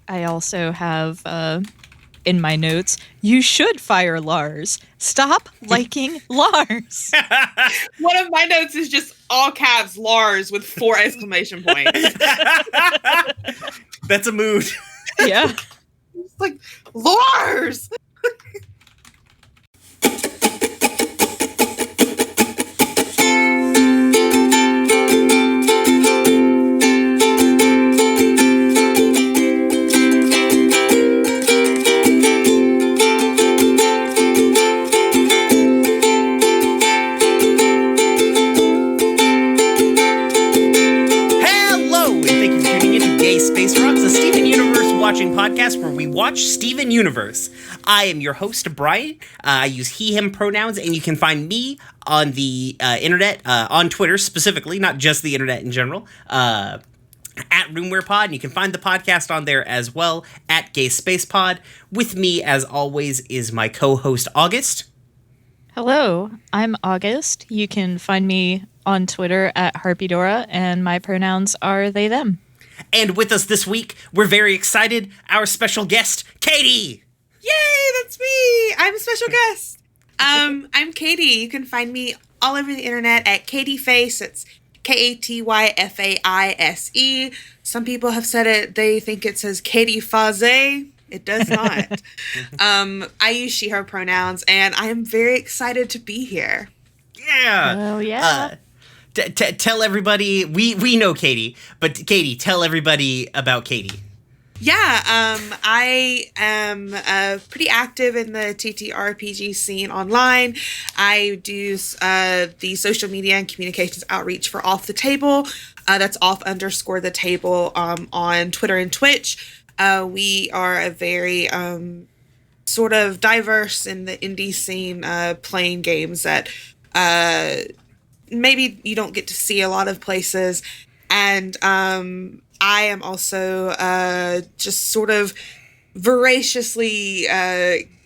I also have in my notes, you should fire Lars. Stop liking Lars. One of my notes is just all caps Lars with 4 exclamation points. That's a mood. Yeah. It's like, Lars! Space Rocks, a Steven Universe watching podcast where we watch Steven Universe. I am your host, Brian. I use he, him pronouns, and you can find me on the internet, on Twitter specifically, not just the internet in general, at RoomWarePod, and you can find the podcast on there as well, at Gay Space Pod. With me, as always, is my co-host, August. Hello, I'm August. You can find me on Twitter at Harpydora, and my pronouns are they, them. And with us this week, we're very excited, our special guest, Katy! Yay, that's me! I'm a special guest. I'm Katy. You can find me all over the internet at Katyface. It's Katyfaise. Some people have said it, they think it says Katy Faze. It does not. I use she, her pronouns, and I am very excited to be here. Yeah! Oh, yeah. Tell everybody, we know Katy, but Katy, tell everybody about Katy. Yeah, I am pretty active in the TTRPG scene online. I do the social media and communications outreach for Off the Table. That's off_the table on Twitter and Twitch. We are a very sort of diverse in the indie scene, playing games that maybe you don't get to see a lot of places. And I am also just sort of voraciously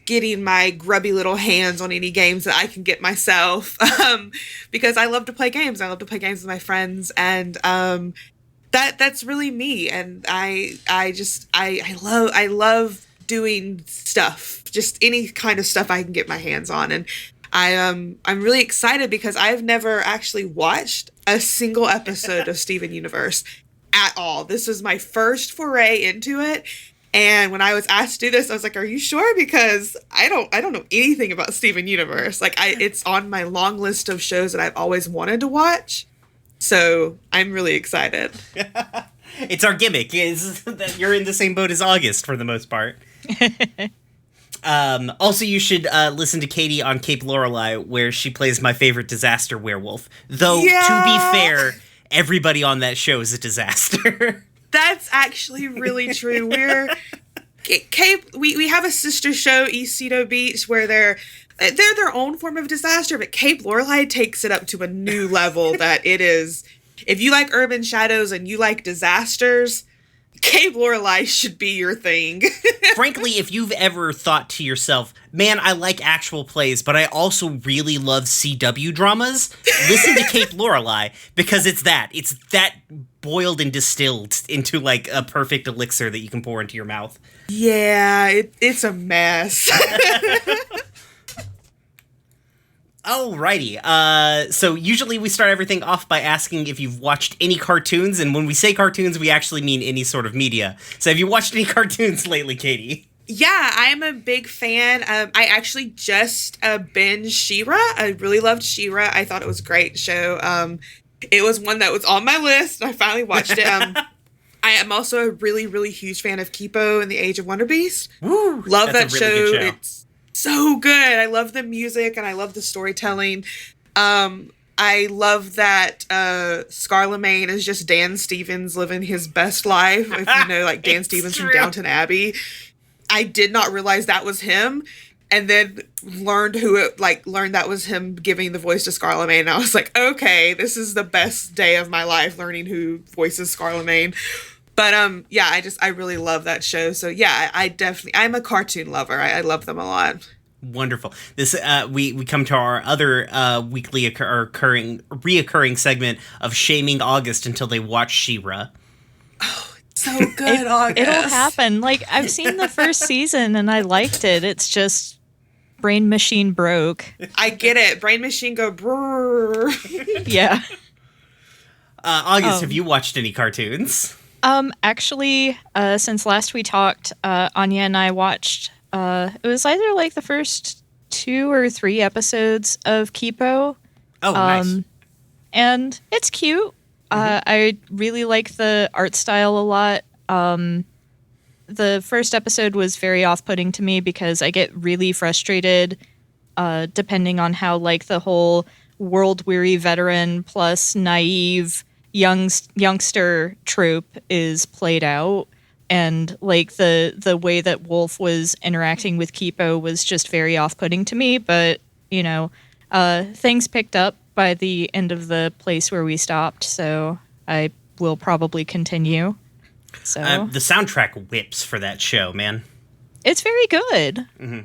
getting my grubby little hands on any games that I can get myself, because I love to play games. I love to play games with my friends, and that's really me. And I love doing stuff, just any kind of stuff I can get my hands on. And I'm really excited because I've never actually watched a single episode of Steven Universe at all. This was my first foray into it, and when I was asked to do this, I was like, "Are you sure?" Because I don't know anything about Steven Universe. Like, it's on my long list of shows that I've always wanted to watch. So I'm really excited. It's our gimmick, is that you're in the same boat as August for the most part. Also, you should listen to Katy on Cape Lorelei, where she plays my favorite disaster werewolf. Though, to be fair, everybody on that show is a disaster. That's actually really true. We have a sister show, East Cedo Beach, where they're their own form of disaster, but Cape Lorelei takes it up to a new level that it is. If you like urban shadows and you like disasters, Cape Lorelei should be your thing. Frankly, if you've ever thought to yourself, man, I like actual plays, but I also really love CW dramas, listen to Cape Lorelei, because it's that boiled and distilled into like a perfect elixir that you can pour into your mouth. Yeah, it's a mess. Alrighty, so usually we start everything off by asking if you've watched any cartoons, and when we say cartoons, we actually mean any sort of media. So have you watched any cartoons lately, Katy? Yeah, I'm a big fan. I actually just binged She-Ra. I really loved She-Ra. I thought it was a great show. It was one that was on my list, and I finally watched it. I am also a really, really huge fan of Kipo and the Age of Wonder Beast. Woo, love that really good show. It's so good. I love the music and I love the storytelling. I love that Scarlemagne is just Dan Stevens living his best life. If you know, like Dan Stevens from Downton Abbey. I did not realize that was him, and then learned that was him giving the voice to Scarlemagne. And I was like, okay, this is the best day of my life, learning who voices Scarlemagne. But yeah, I really love that show. So yeah, I'm a cartoon lover. I love them a lot. Wonderful. This we come to our other weekly reoccurring segment of shaming August until they watch She-Ra. Oh, So good, August. It'll happen. Like, I've seen the first season and I liked it. It's just brain machine broke. I get it. Brain machine go brrr. Yeah. August, have you watched any cartoons? Actually, since last we talked, Anya and I watched, it was either like the first 2 or 3 episodes of Kipo. Oh, nice. And it's cute. I really like the art style a lot. The first episode was very off-putting to me because I get really frustrated depending on how like the whole world-weary veteran plus naive youngster trope is played out. And like the way that Wolf was interacting with Kipo was just very off-putting to me. But, you know, things picked up by the end of the place where we stopped, so I will probably continue. So The soundtrack whips for that show, man. it's very good. Yeah,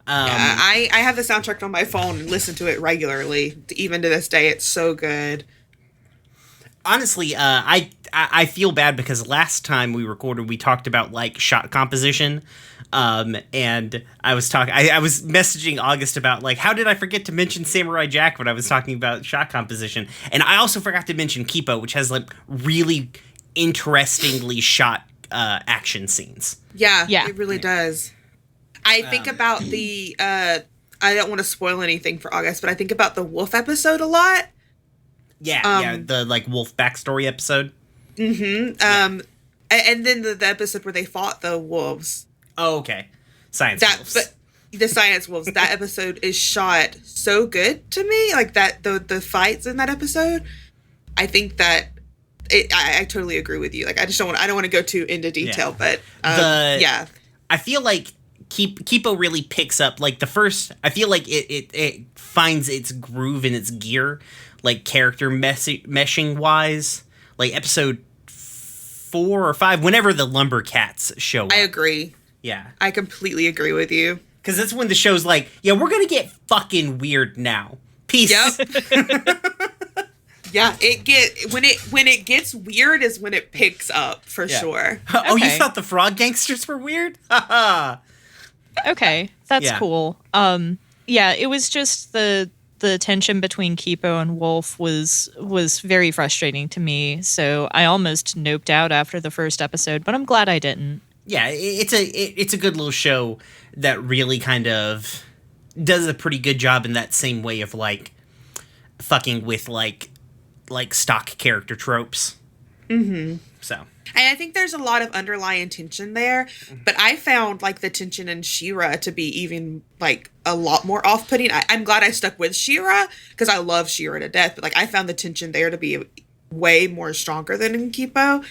I have the soundtrack on my phone and listen to it regularly. Even to this day, it's so good. Honestly, I feel bad because last time we recorded, we talked about like shot composition, and I was messaging August about like how did I forget to mention Samurai Jack when I was talking about shot composition, and I also forgot to mention Kipo, which has like really interestingly shot action scenes. Yeah, Yeah. it really does. I think about the. I don't want to spoil anything for August, but I think about the Wolf episode a lot. Yeah, the like Wolf backstory episode. And then the episode where they fought the wolves. Oh, okay. Science wolves. But the science wolves. That episode is shot so good to me. Like that, the fights in that episode. I think that I totally agree with you. Like I don't want to go too into detail, but yeah. I feel like Kipo really picks up like the first. I feel like it finds its groove and its gear, like character meshing wise, like episode 4 or 5, whenever the lumber cats show up. I agree. Yeah, I completely agree with you. because that's when the show's like, yeah, we're gonna get fucking weird now. Peace. Yep. Yeah, when it gets weird is when it picks up for sure. Oh, you Okay. thought the frog gangsters were weird? Haha. Okay, that's Yeah. cool. Yeah, it was just the tension between Kipo and Wolf was very frustrating to me. So I almost noped out after the first episode, but I'm glad I didn't. Yeah, it's a good little show that really kind of does a pretty good job in that same way of like fucking with like stock character tropes. Mm-hmm. So. And I think there's a lot of underlying tension there, but I found like the tension in She-Ra to be even like a lot more off-putting. I'm glad I stuck with She-Ra because I love She-Ra to death, but like I found the tension there to be way more stronger than in Kipo.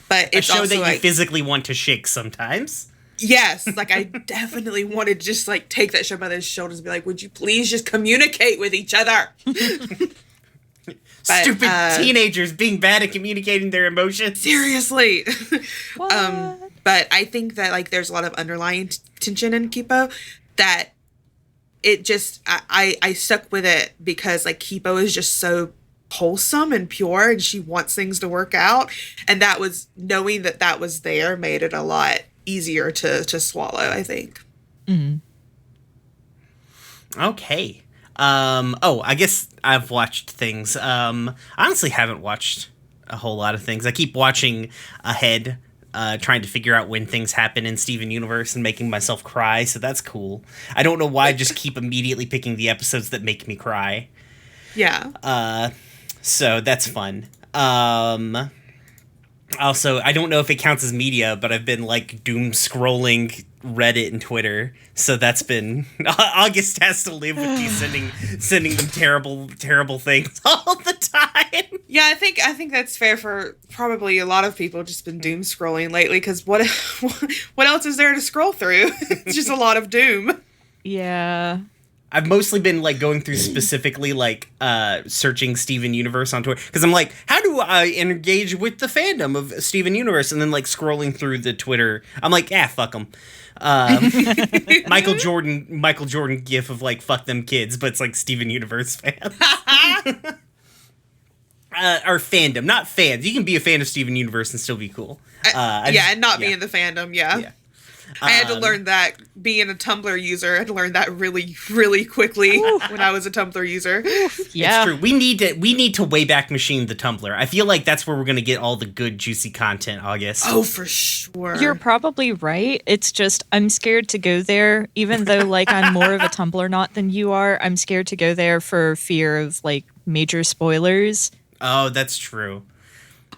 But it's a show also that you like, physically want to shake sometimes. yes, like I definitely wanted to just like take that show by the shoulders and be like, would you please just communicate with each other? But, Stupid teenagers being bad at communicating their emotions. seriously. What? But I think that like there's a lot of underlying tension in Kipo that it just I stuck with it because like Kipo is just so wholesome and pure and she wants things to work out, and that was knowing that was there made it a lot easier to swallow, I think. Okay. I guess I've watched things. I honestly haven't watched a whole lot of things. I keep watching ahead, trying to figure out when things happen in Steven Universe and making myself cry, so that's cool. I don't know why I just keep immediately picking the episodes that make me cry. Yeah. So that's fun. Also, I don't know if it counts as media, but I've been like doom scrolling Reddit and Twitter, so that's been August has to live with me sending them terrible things all the time. Yeah, I think that's fair for probably a lot of people just been doom scrolling lately because what else is there to scroll through? It's just a lot of doom. Yeah. I've mostly been like going through specifically like searching Steven Universe on Twitter because I'm like, how do I engage with the fandom of Steven Universe? And then like scrolling through the Twitter, I'm like, fuck them. Michael Jordan gif of like fuck them kids, but it's like Steven Universe fans. Or fandom, not fans. You can be a fan of Steven Universe and still be cool. And not be in the fandom. Yeah. I had to learn that being a Tumblr user. I had to learn that really, really quickly when I was a Tumblr user. Yeah, it's true. We need to Wayback Machine the Tumblr. I feel like that's where we're gonna get all the good juicy content. August. Oh, for sure. You're probably right. It's just I'm scared to go there, even though like I'm more of a Tumblr nut than you are. I'm scared to go there for fear of like major spoilers. Oh, that's true.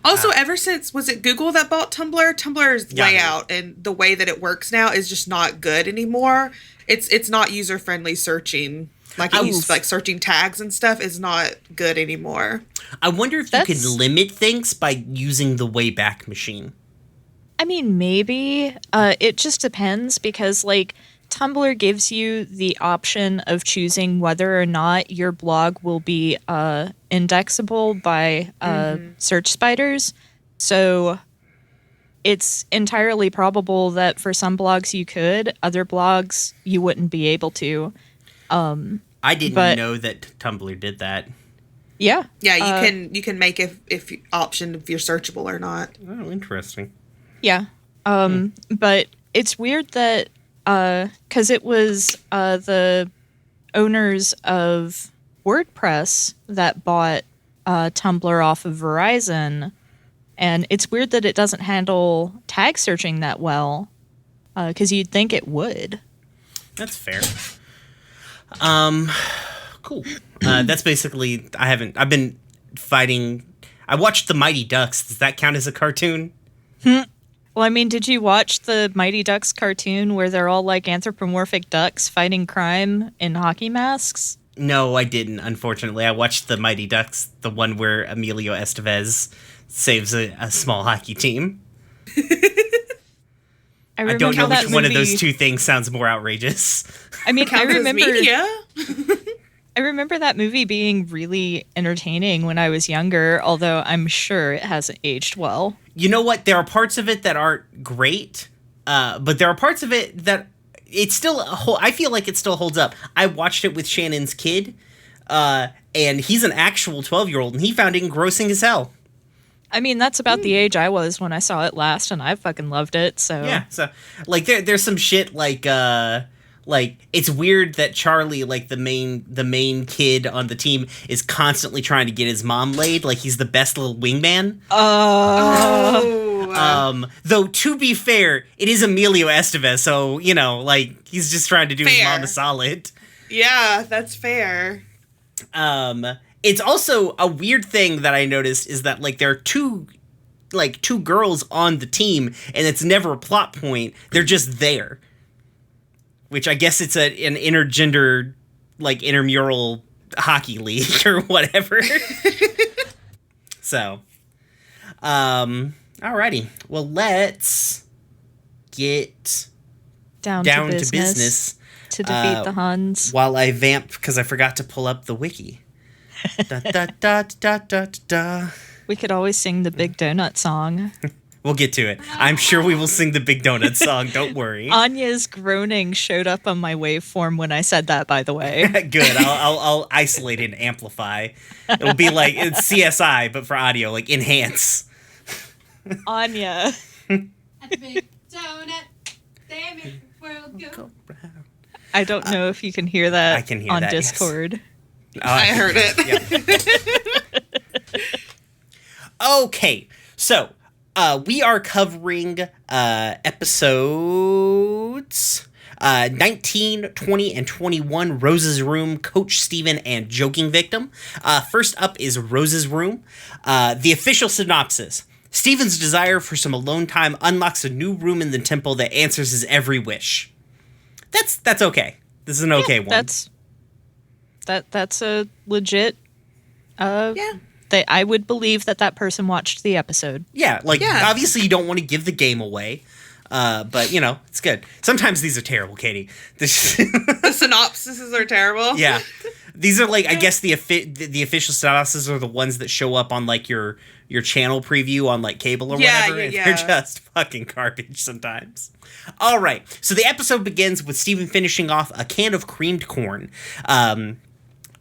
Also, ever since, was it Google that bought Tumblr? Tumblr's layout and the way that it works now is just not good anymore. It's not user-friendly searching. Like it used to, like searching tags and stuff is not good anymore. I wonder if you could limit things by using the Wayback Machine. I mean, maybe. It just depends because like Tumblr gives you the option of choosing whether or not your blog will be indexable by search spiders. So it's entirely probable that for some blogs you could, other blogs you wouldn't be able to. I didn't know that Tumblr did that. Yeah. Yeah, you can make if option if you're searchable or not. Oh, interesting. Yeah. But it's weird that because it was the owners of WordPress that bought Tumblr off of Verizon, and it's weird that it doesn't handle tag searching that well, because you'd think it would. That's fair. Cool. That's basically, I've been fighting, I watched The Mighty Ducks. Does that count as a cartoon? Well, I mean, did you watch the Mighty Ducks cartoon where they're all like anthropomorphic ducks fighting crime in hockey masks? No, I didn't, unfortunately. I watched the Mighty Ducks, the one where Emilio Estevez saves a small hockey team. I don't know which one of those two things sounds more outrageous. I mean, I remember media. I remember that movie being really entertaining when I was younger, although I'm sure it hasn't aged well. You know what? There are parts of it that aren't great, but there are parts of it that it's still. I feel like it still holds up. I watched it with Shannon's kid, and he's an actual 12-year-old, and he found it engrossing as hell. I mean, that's about the age I was when I saw it last, and I fucking loved it. So yeah, so like there's some shit like it's weird that Charlie, like the main kid on the team, is constantly trying to get his mom laid. Like he's the best little wingman. Though to be fair, it is Emilio Estevez, so you know, like he's just trying to do his mom a solid. Yeah, that's fair. It's also a weird thing that I noticed is that like there are two girls on the team, and it's never a plot point. They're just there. Which I guess it's an intergender, like, intramural hockey league or whatever. So, alrighty. Well, let's get down to business to defeat the Huns. While I vamp, because I forgot to pull up the wiki. Da, da, da, da, da, da. We could always sing the Big Donut song. We'll get to it. I'm sure we will sing the Big Donut song. Don't worry. Anya's groaning showed up on my waveform when I said that, by the way. Good. I'll isolate it and amplify. It'll be like it's CSI, but for audio, like enhance. Anya. At the Big Donut, they make the world go. I don't know if you can hear that I can hear on that, Discord. Yes. I heard it. Yeah. Okay, so we are covering episodes 19, 20, and 21, Rose's Room, Coach Steven, and Joking Victim. First up is Rose's Room. The official synopsis. Steven's desire for some alone time unlocks a new room in the temple that answers his every wish. That's okay. This is an okay one. That's a legit. I would believe that person watched the episode. Yeah, obviously you don't want to give the game away, but you know it's good. Sometimes these are terrible, Katy. The synopsises are terrible. Yeah, these are like I guess the official synopsises are the ones that show up on like your channel preview on like cable or whatever. Yeah. They're just fucking garbage sometimes. All right, so the episode begins with Steven finishing off a can of creamed corn.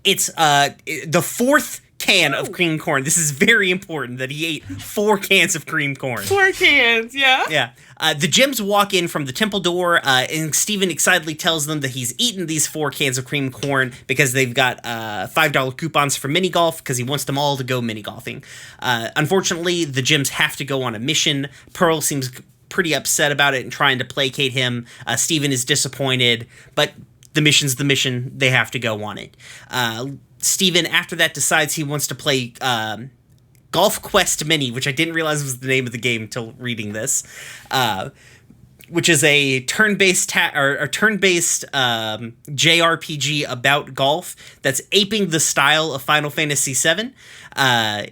It's the fourth can of cream corn. This is very important that he ate 4 cans of cream corn. 4 cans, yeah. Yeah. The Jims walk in from the temple door, and Steven excitedly tells them that he's eaten these 4 cans of cream corn because they've got $5 coupons for mini golf because he wants them all to go mini golfing. Unfortunately, the Jims have to go on a mission. Pearl seems pretty upset about it and trying to placate him. Steven is disappointed, but the mission's the mission. They have to go on it. Steven, after that, decides he wants to play Golf Quest Mini, which I didn't realize was the name of the game until reading this, which is a turn-based JRPG about golf that's aping the style of Final Fantasy VII.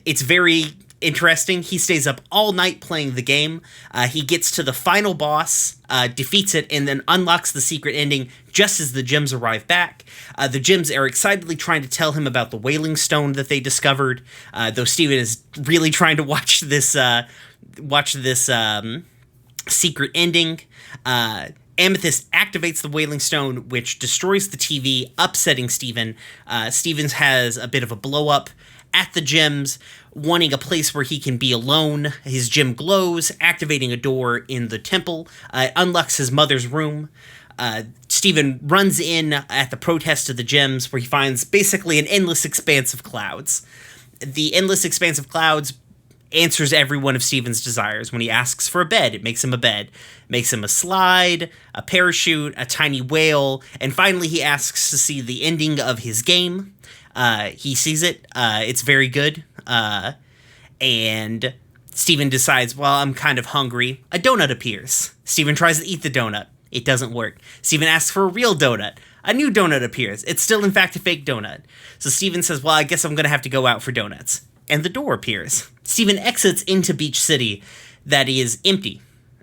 It's very interesting. He stays up all night playing the game. He gets to the final boss, defeats it, and then unlocks the secret ending just as the Jims arrive back. The Jims are excitedly trying to tell him about the Wailing Stone that they discovered, though Steven is really trying to watch this secret ending. Amethyst activates the Wailing Stone, which destroys the TV, upsetting Steven. Steven has a bit of a blow-up at the Jims, wanting a place where he can be alone. His gym glows, activating a door in the temple. Unlocks his mother's room. Steven runs in at the protest of the Jims, where he finds basically an endless expanse of clouds. The endless expanse of clouds answers every one of Steven's desires. When he asks for a bed, it makes him a bed. It makes him a slide, a parachute, a tiny whale, and finally he asks to see the ending of his game. He sees it. It's very good. And Steven decides, well, I'm kind of hungry. A donut appears. Steven tries to eat the donut. It doesn't work. Steven asks for a real donut. A new donut appears. It's still, in fact, a fake donut. So Steven says, well, I guess I'm going to have to go out for donuts. And the door appears. Steven exits into Beach City that is empty.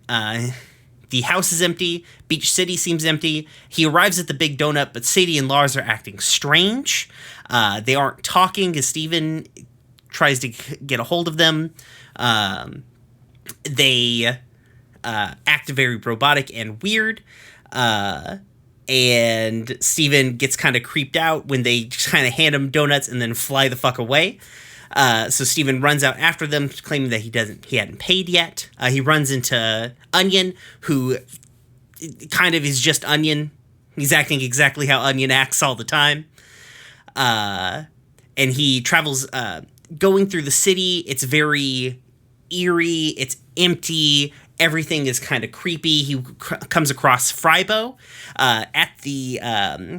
The house is empty. Beach City seems empty. He arrives at the Big Donut, but Sadie and Lars are acting strange. They aren't talking as Steven tries to get a hold of them. They act very robotic and weird. And Steven gets kind of creeped out when they kind of hand him donuts and then fly the fuck away. So Steven runs out after them, claiming that he hadn't paid yet. He runs into Onion, who kind of is just Onion. He's acting exactly how Onion acts all the time. And he travels, going through the city. It's very eerie. It's empty. Everything is kind of creepy. He comes across Frybo at the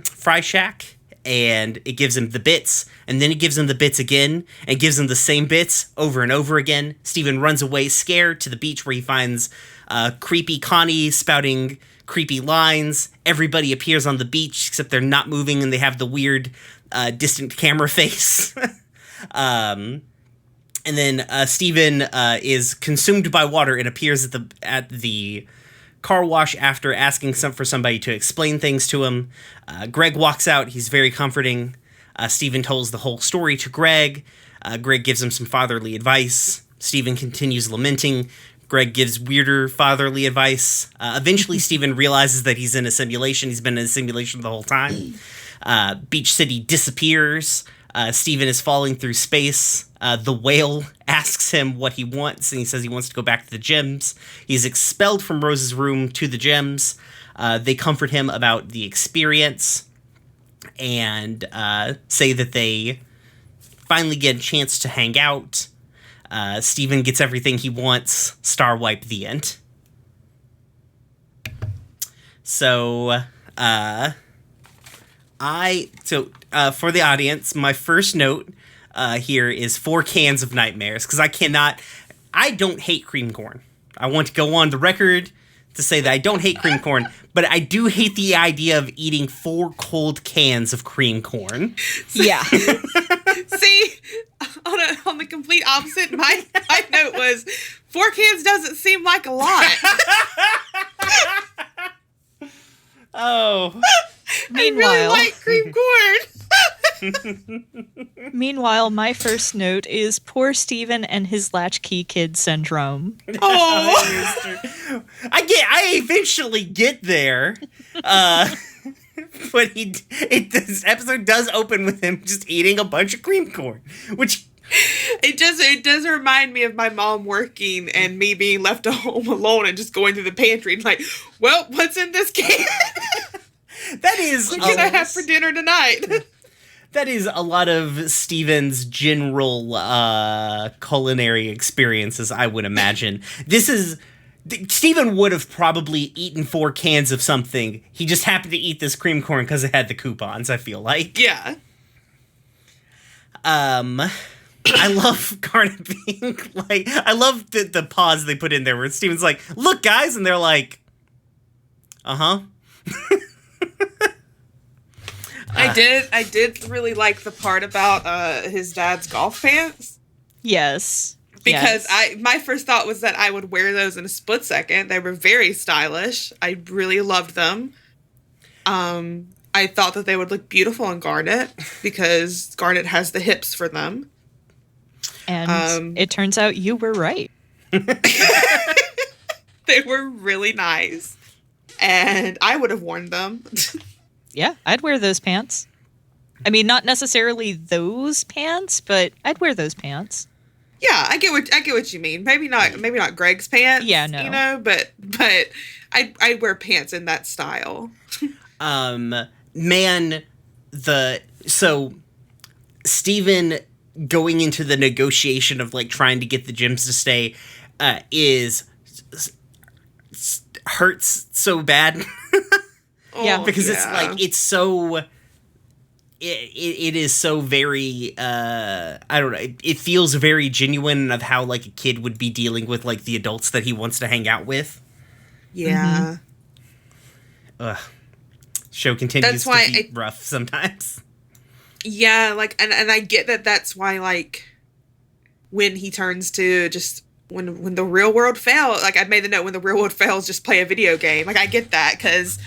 Fry Shack, and it gives him the bits, and then it gives him the bits again, and gives him the same bits over and over again. Steven runs away scared to the beach where he finds creepy Connie spouting creepy lines. Everybody appears on the beach, except they're not moving, and they have the weird distant camera face. And then Steven is consumed by water and appears at the car wash after asking for somebody to explain things to him. Greg walks out. He's very comforting. Steven tells the whole story to Greg. Greg gives him some fatherly advice. Steven continues lamenting. Greg gives weirder fatherly advice. Eventually, Steven realizes that he's in a simulation. He's been in a simulation the whole time. Beach City disappears. Steven is falling through space. The whale asks him what he wants, and he says he wants to go back to the Jims. He's expelled from Rose's room to the Jims. They comfort him about the experience and say that they finally get a chance to hang out. Steven gets everything he wants. Star wipe, the end. So, for the audience, my first note here is 4 cans of nightmares, because I don't hate cream corn. I want to go on the record to say that I don't hate cream corn, but I do hate the idea of eating 4 cold cans of cream corn. Yeah. See, on the complete opposite, my note was 4 cans doesn't seem like a lot. Oh. Meanwhile, I really like cream corn. Meanwhile, my first note is poor Steven and his latchkey kid syndrome. Oh, I eventually get there. But this episode does open with him just eating a bunch of cream corn, which it does remind me of my mom working and me being left home alone and just going to the pantry and like, well, what's in this can? that is What can I have for dinner tonight? That is a lot of Steven's general culinary experiences, I would imagine. Steven would have probably eaten 4 cans of something. He just happened to eat this cream corn because it had the coupons, I feel like. Yeah. I love Garnet being like, I love the pause they put in there where Steven's like, look, guys, and they're like, uh-huh. I did really like the part about his dad's golf pants. Yes. Because yes. my first thought was that I would wear those in a split second. They were very stylish. I really loved them. I thought that they would look beautiful on Garnet because Garnet has the hips for them. And it turns out you were right. They were really nice. And I would have worn them. Yeah, I'd wear those pants. I mean, not necessarily those pants, but I'd wear those pants. Yeah, I get what you mean. Maybe not Greg's pants. Yeah, no. You know, but I'd wear pants in that style. So Steven going into the negotiation of like trying to get the gyms to stay hurts so bad. Yeah, because it's like it's so it is so very I don't know, it feels very genuine of how like a kid would be dealing with like the adults that he wants to hang out with. Yeah. Ugh. Show continues That's why to be rough sometimes. Yeah, like and I get that that's why like when he turns to just when the real world fails, like I made the note, when the real world fails, just play a video game. Like I get that because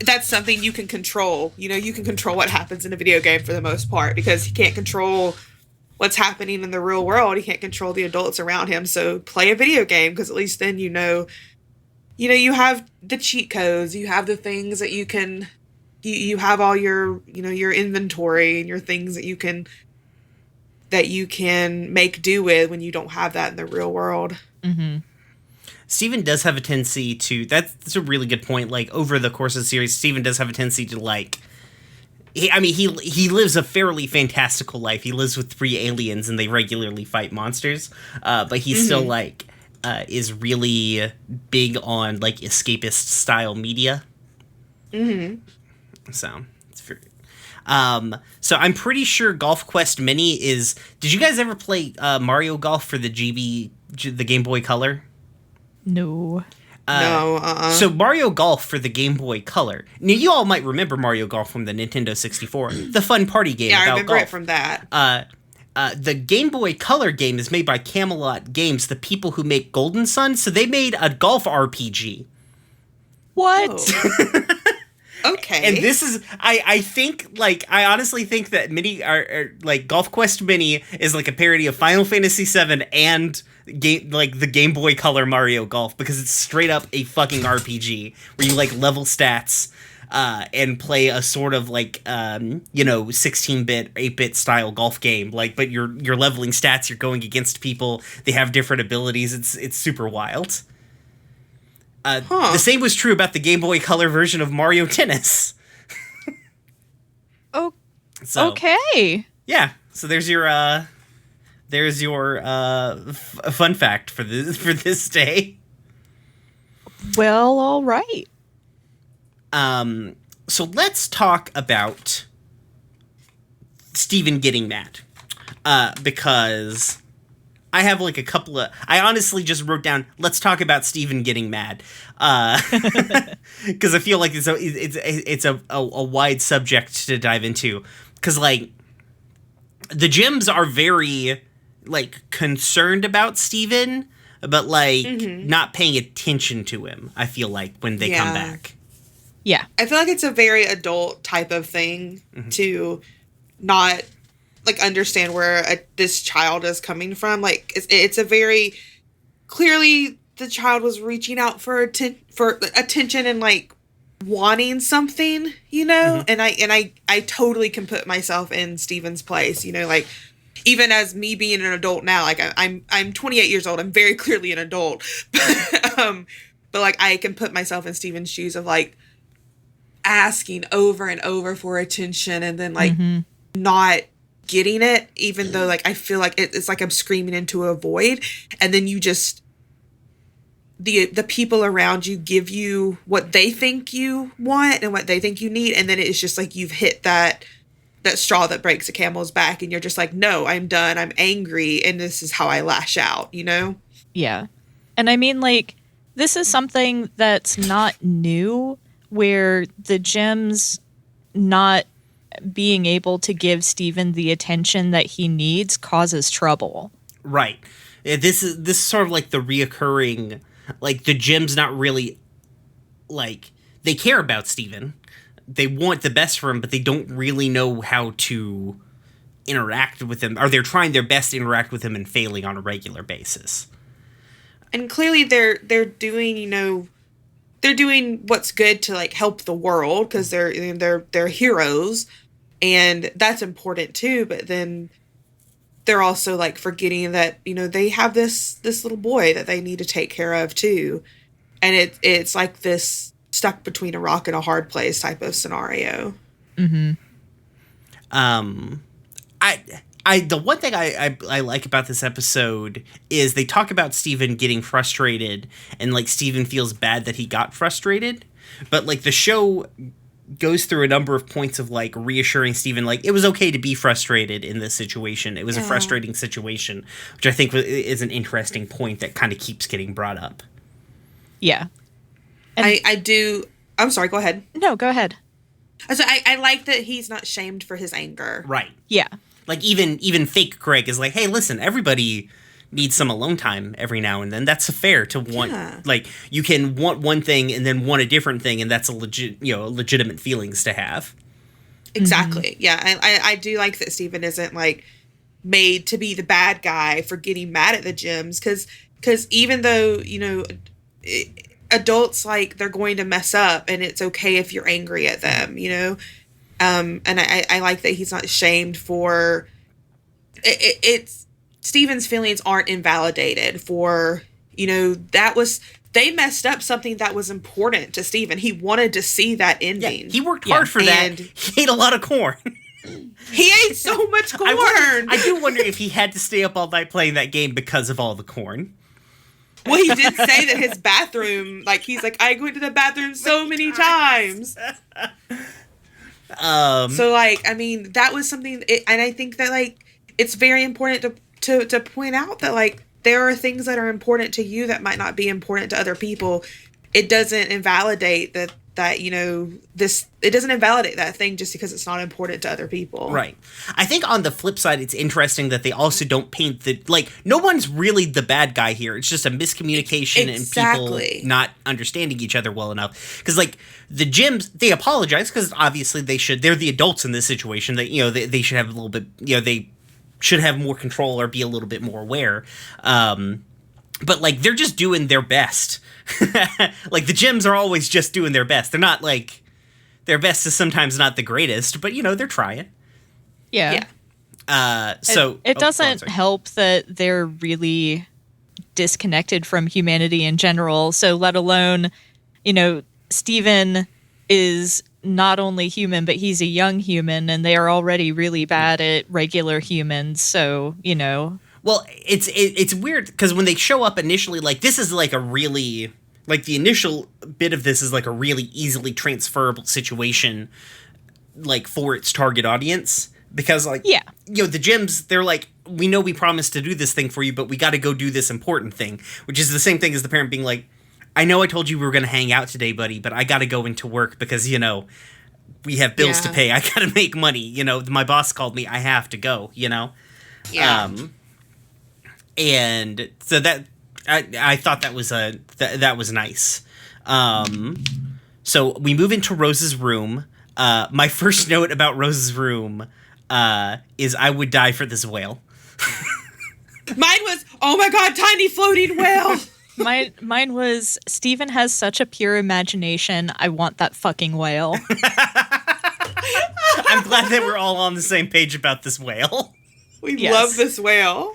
that's something you can control. You know, you can control what happens in a video game for the most part because he can't control what's happening in the real world. He can't control the adults around him. So play a video game because at least then you know, you have the cheat codes, you have the things that you can, you have all your, your inventory and your things that you can make do with when you don't have that in the real world. Mm-hmm. Steven does have a tendency to, that's a really good point, like, over the course of the series, Steven does have a tendency to, like, he lives a fairly fantastical life. He lives with 3 aliens, and they regularly fight monsters, but he still, like, is really big on, like, escapist-style media. Mm-hmm. So, it's very... so I'm pretty sure Golf Quest Mini is... Did you guys ever play Mario Golf for the Game Boy Color? No. No. So Mario Golf for the Game Boy Color. Now, you all might remember Mario Golf from the Nintendo 64, the fun party game about golf. Yeah, I remember it from that. The Game Boy Color game is made by Camelot Games, the people who make Golden Sun, so they made a golf RPG. What? Oh. Okay. And this is, I think, like, I honestly think that like, Golf Quest Mini is like a parody of Final Fantasy VII and the Game Boy Color Mario Golf, because it's straight up a fucking RPG where you, like, level stats and play a sort of, like, 16-bit, 8-bit style golf game. Like, but you're leveling stats, you're going against people, they have different abilities, it's super wild. The same was true about the Game Boy Color version of Mario Tennis. Oh, so, okay. Yeah, so there's your fun fact for this day. Well, all right. So let's talk about Steven getting mad, because I have like a couple of... I honestly just wrote down, let's talk about Steven getting mad. Because I feel like it's a wide subject to dive into. Because, like, the gyms are very, like, concerned about Steven, but, like, not paying attention to him, I feel like, when they come back. Yeah. I feel like it's a very adult type of thing to not... like, understand where this child is coming from. Like, it's a very... Clearly, the child was reaching out for attention and, like, wanting something, and I totally can put myself in Steven's place, like, even as me being an adult now, like I'm 28 years old, I'm very clearly an adult, but like I can put myself in Steven's shoes of like asking over and over for attention and then like not getting it, even though like I feel like it's like I'm screaming into a void, and then you just the people around you give you what they think you want and what they think you need, and then it's just like you've hit that straw that breaks a camel's back, and you're just like, no, I'm done, I'm angry, and this is how I lash out, Yeah. And I mean, like, this is something that's not new, where the gems not being able to give Steven the attention that he needs causes trouble. Right. This is sort of like the reoccurring, like, the gems not really, like, they care about Steven. They want the best for him, but they don't really know how to interact with him, or they're trying their best to interact with him and failing on a regular basis. And clearly they're doing, they're doing what's good to like help the world, because they're heroes, and that's important too. But then they're also like forgetting that, they have this little boy that they need to take care of too. And it's like this stuck between a rock and a hard place type of scenario. Mm-hmm. The one thing I like about this episode is they talk about Steven getting frustrated, and like Steven feels bad that he got frustrated, but like the show goes through a number of points of like reassuring Steven, like it was okay to be frustrated in this situation. It was a frustrating situation, which I think is an interesting point that kind of keeps getting brought up. Yeah. And I do. I'm sorry. Go ahead. No, go ahead. So I like that he's not shamed for his anger. Right. Yeah. Like even fake Greg is like, hey, listen, everybody needs some alone time every now and then. That's fair to want. Like you can want one thing and then want a different thing, and that's a legitimate feelings to have. Exactly. Mm-hmm. Yeah. I do like that Steven isn't like made to be the bad guy for getting mad at the gems, because even though adults, like, they're going to mess up, and it's okay if you're angry at them, and I like that he's not shamed for it's Steven's feelings aren't invalidated for, they messed up something that was important to Steven. He wanted to see that ending. Yeah, he worked hard for that. He ate a lot of corn. He ate so much corn. I do wonder if he had to stay up all night playing that game because of all the corn. Well, he did say that his bathroom, like, he's like, I went to the bathroom so many times. So, like, I mean, that was something, and I think that, like, it's very important to point out that, like, there are things that are important to you that might not be important to other people. It doesn't invalidate that it doesn't invalidate that thing just because it's not important to other people. Right. I think on the flip side, it's interesting that they also don't paint no one's really the bad guy here. It's just a miscommunication and people not understanding each other well enough. Because, like, the gyms, they apologize because obviously they're the adults in this situation. They should have a little bit, they should have more control or be a little bit more aware. But, like, they're just doing their best. Like, the gyms are always just doing their best. They're not, like, their best is sometimes not the greatest, but, they're trying. Yeah. So it doesn't help that they're really disconnected from humanity in general. So let alone, Steven is not only human, but he's a young human, and they are already really bad at regular humans. So, Well, it's weird because when they show up initially, like, this is like a really, like, the initial bit of this is like a really easily transferable situation, like, for its target audience. Because, like, the gyms, they're like, we know we promised to do this thing for you, but we got to go do this important thing, which is the same thing as the parent being like, I know I told you we were going to hang out today, buddy, but I got to go into work because, we have bills to pay. I got to make money. My boss called me. I have to go, Yeah. And so that I thought that was that was nice. So we move into Rose's room. My first note about Rose's room is I would die for this whale. Mine was, oh my god, tiny floating whale. Mine was Steven has such a pure imagination. I want that fucking whale. I'm glad that we're all on the same page about this whale. We Yes. love this whale.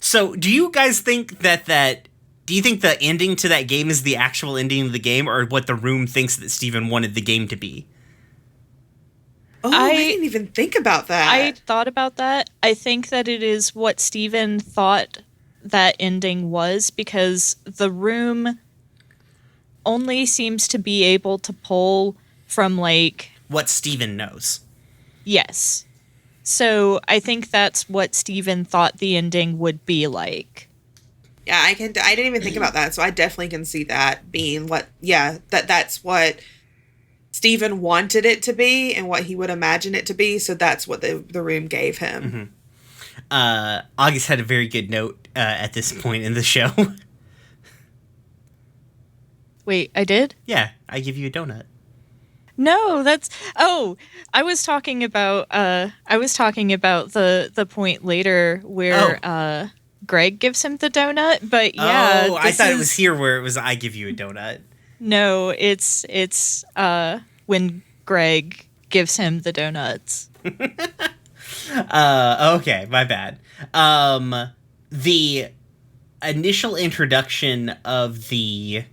So do you guys think do you think the ending to that game is the actual ending of the game, or what the room thinks that Steven wanted the game to be? Oh, I didn't even think about that. I thought about that. I think that it is what Steven thought that ending was, because the room only seems to be able to pull from, like... What Steven knows. Yes. So I think that's what Steven thought the ending would be like. Yeah, I didn't even think about that, so I definitely can see that being that's what Steven wanted it to be and what he would imagine it to be, so that's what the room gave him. Mm-hmm. August had a very good note at this point in the show. Wait, I did? Yeah, I give you a donut. No, that's... Oh, I was talking about the point later where Greg gives him the donut, but yeah. Oh, I thought it was here where it was I give you a donut. No, it's when Greg gives him the donuts. Okay, my bad. The initial introduction of the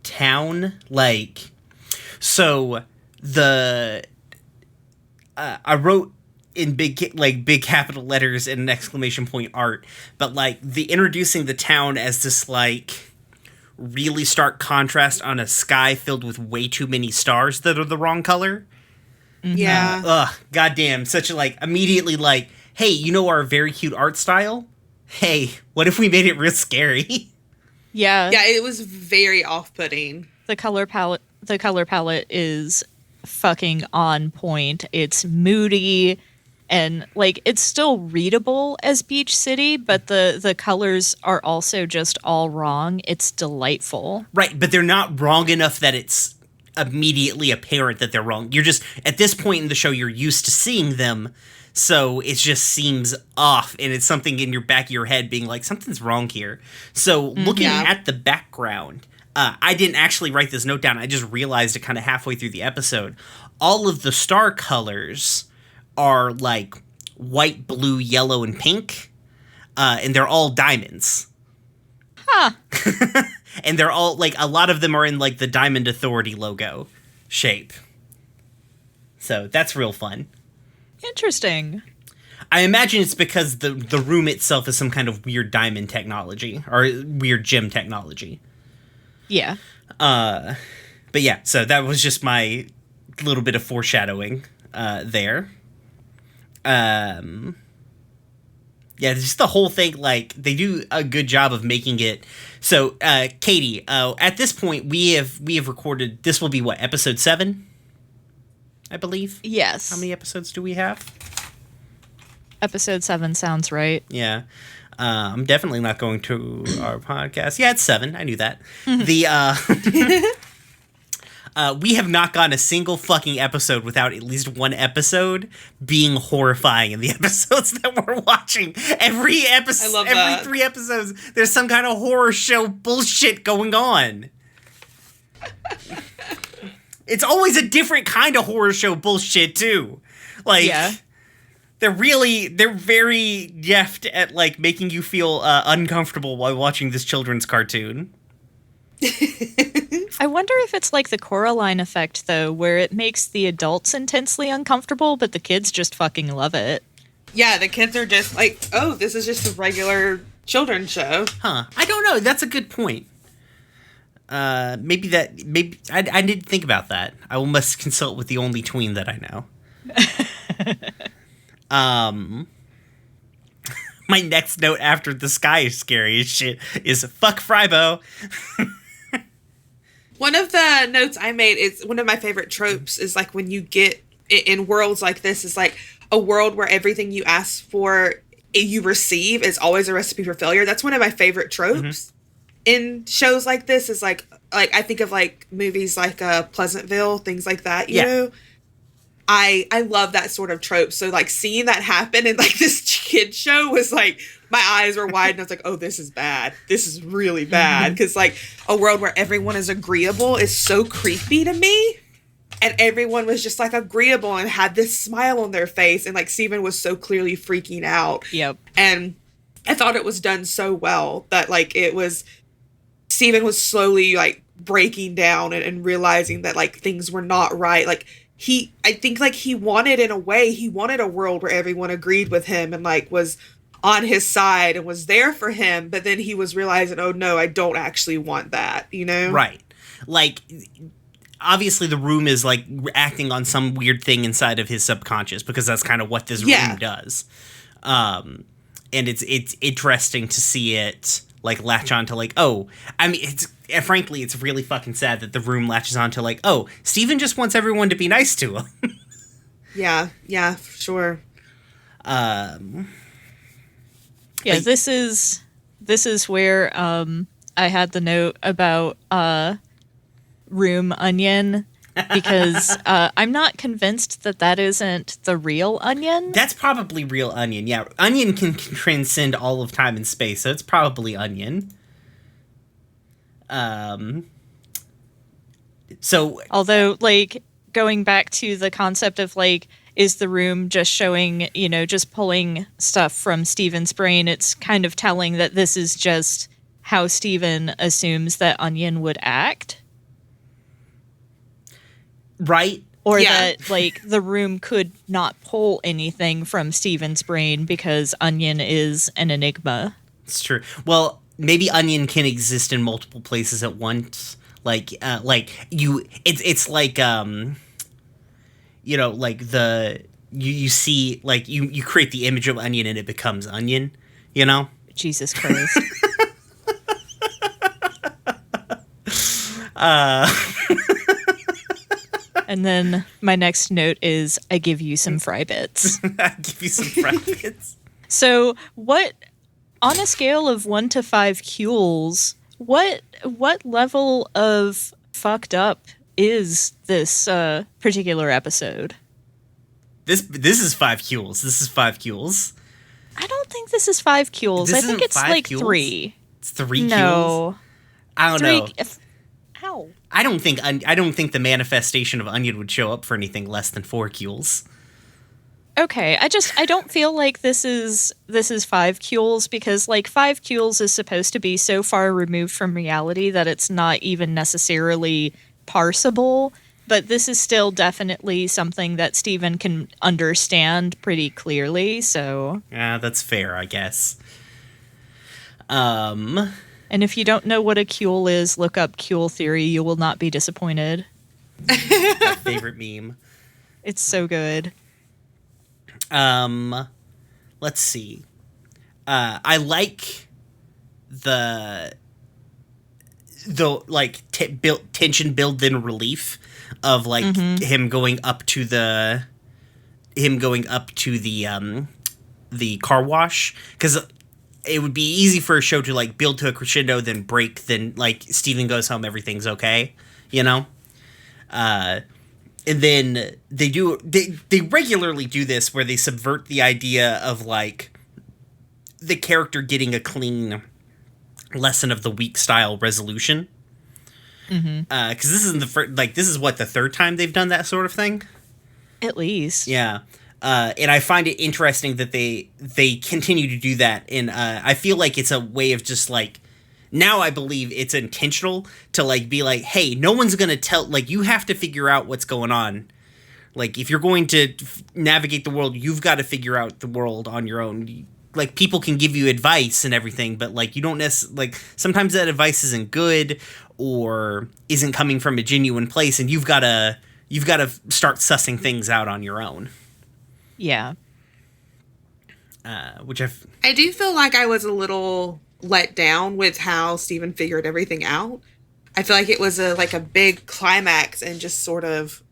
town, like, so I wrote in big capital letters and an exclamation point art, but like the introducing the town as this like really stark contrast on a sky filled with way too many stars that are the wrong color. Yeah. Goddamn, such a like immediately like, hey, you know our very cute art style? Hey, what if we made it real scary? Yeah. Yeah, it was very off-putting. The color palette is fucking on point. It's moody and like it's still readable as Beach City, but the colors are also just all wrong. It's delightful. Right, but they're not wrong enough that it's immediately apparent that they're wrong. You're just, at this point in the show, you're used to seeing them, so it just seems off, and it's something in your back of your head being like, something's wrong here. So looking at the background, I didn't actually write this note down. I just realized it kind of halfway through the episode. All of the star colors are like white, blue, yellow, and pink, and they're all diamonds. Huh. And they're all, like, a lot of them are in, like, the Diamond Authority logo shape. So that's real fun. Interesting. I imagine it's because the room itself is some kind of weird diamond technology, or weird gem technology. Yeah. But yeah, so that was just my little bit of foreshadowing there. Yeah, just the whole thing, like, they do a good job of making it. So, Katy, at this point, we have recorded, this will be what, episode 7? I believe? Yes. How many episodes do we have? Episode 7 sounds right. Yeah. I'm definitely not going to our podcast. Yeah, it's 7. I knew that. We have not gotten a single fucking episode without at least one episode being horrifying in the episodes that we're watching. Every episode, I love every that. 3 episodes, there's some kind of horror show bullshit going on. It's always a different kind of horror show bullshit too. Like, Yeah. they're very deft at like making you feel uncomfortable while watching this children's cartoon. I wonder if it's like the Coraline effect, though, where it makes the adults intensely uncomfortable, but the kids just fucking love it. Yeah, the kids are just like, oh, this is just a regular children's show. Huh. I don't know. That's a good point. Maybe I didn't think about that. I must consult with the only tween that I know. My next note after the sky is scary as shit is fuck Frybo. One of the notes I made is one of my favorite tropes is like when you get in worlds like this is like a world where everything you ask for you receive is always a recipe for failure. That's one of my favorite tropes in shows like this is like I think of like movies like Pleasantville, things like that, you know? I love that sort of trope. So like seeing that happen in like this kid show was like my eyes were wide and I was like, oh, this is bad. This is really bad. Because, like, a world where everyone is agreeable is so creepy to me. And everyone was just, like, agreeable and had this smile on their face. And, like, Steven was so clearly freaking out. Yep. And I thought it was done so well that, like, Steven was slowly, like, breaking down and realizing that, like, things were not right. Like, I think, like, he wanted a world where everyone agreed with him and, like, was on his side and was there for him. But then he was realizing, oh, no, I don't actually want that, you know? Right. Like, obviously the room is, like, acting on some weird thing inside of his subconscious because that's kind of what this room does. And it's interesting to see it, like, latch on to, like, oh, I mean, frankly, it's really fucking sad that the room latches on to, like, oh, Steven just wants everyone to be nice to him. Yeah, for sure. Yeah, this is where I had the note about room onion because I'm not convinced that isn't the real onion. That's probably real onion. Yeah, onion can transcend all of time and space, so it's probably onion. So although, like, going back to the concept of, like, is the room just showing, just pulling stuff from Steven's brain, it's kind of telling that this is just how Steven assumes that onion would act. Right? Or that, like, the room could not pull anything from Steven's brain because onion is an enigma. It's true. Well, maybe onion can exist in multiple places at once. Like it's like, like you see, like, you create the image of onion and it becomes onion, you know? Jesus Christ. And then my next note is, I give you some fry bits. I give you some fry bits. So what, on a scale of 1 to 5 Qs, what level of fucked up is this particular episode? This is 5 Qs. This is 5 Qs. I don't think this is 5 Qs. I think it's like Qs? 3. It's 3 Qs? No. I don't know. How? I don't think the manifestation of onion would show up for anything less than 4 Qs. Okay, I don't feel like this is 5 Qs because, like, 5 Qs is supposed to be so far removed from reality that it's not even necessarily parsable, but this is still definitely something that Steven can understand pretty clearly, so... Yeah, that's fair, I guess. And if you don't know what a Qul is, look up Qul theory. You will not be disappointed. My favorite meme. It's so good. Let's see. I like the like tension build then relief of, like, him going up to the car wash, because it would be easy for a show to, like, build to a crescendo, then break, then, like, Steven goes home, everything's okay, you know? And then they regularly do this where they subvert the idea of, like, the character getting a clean lesson of the weak style resolution. Because this isn't this is what, the third time they've done that sort of thing? At least. Yeah. And I find it interesting that they continue to do that. And I feel like it's a way of just, like, now I believe it's intentional to, like, be like, hey, no one's going to tell, like, you have to figure out what's going on. Like, if you're going to navigate the world, you've got to figure out the world on your own. Like, people can give you advice and everything, but, like, you don't necessarily, like, sometimes that advice isn't good or isn't coming from a genuine place, and you've got to start sussing things out on your own. Yeah. I do feel like I was a little let down with how Steven figured everything out. I feel like it was a big climax and just sort of,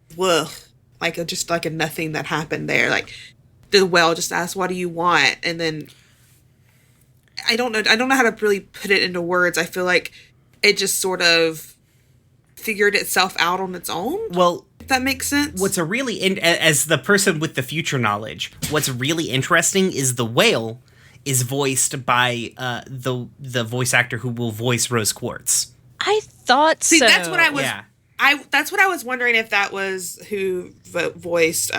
just a nothing that happened there. Like, the well just asked, what do you want? And then I don't know how to really put it into words. I feel like it just sort of figured itself out on its own. Well, if that makes sense. What's a really as the person with the future knowledge, what's really interesting is the whale is voiced by the voice actor who will voice Rose Quartz. I thought See, so. that's what I was. Yeah. That's what I was wondering if that was who voiced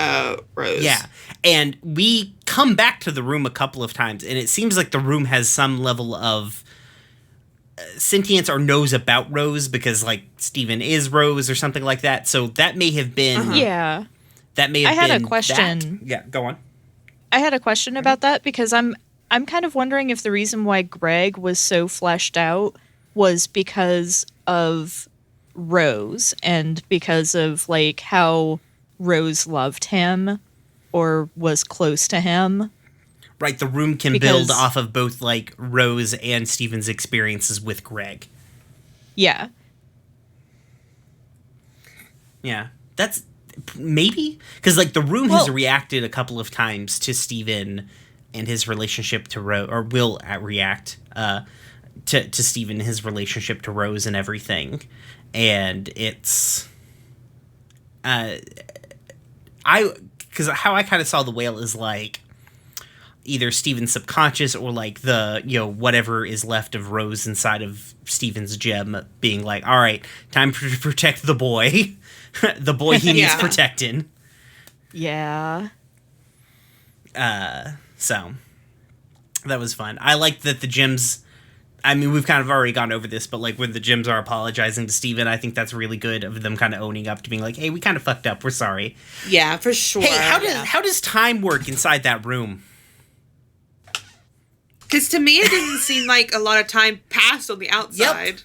Rose. Yeah. And we come back to the room a couple of times, and it seems like the room has some level of sentience or knows about Rose because, like, Steven is Rose or something like that. So that may have been... Yeah. That may have I had been a question. that. Yeah, go on. I had a question about that because I'm kind of wondering if the reason why Greg was so fleshed out was because of Rose and because of like how Rose loved him or was close to him. Right, the room can build off of both like Rose and Steven's experiences with Greg. Yeah. Yeah. That's maybe because like the room has reacted a couple of times to Steven and his relationship to Rose, or will react to Steven and his relationship to Rose and everything. And it's because how I kind of saw the whale is like either Steven's subconscious or like the, you know, whatever is left of Rose inside of Steven's gem being like, all right, time to protect the boy. The boy he needs protecting. Yeah. So that was fun. I like that the gems, I mean, we've kind of already gone over this, but like when the gems are apologizing to Steven, I think that's really good of them kind of owning up to being like, hey, we kind of fucked up. We're sorry. Yeah, for sure. Hey, how does time work inside that room? Because to me, it didn't seem like a lot of time passed on the outside. Yep.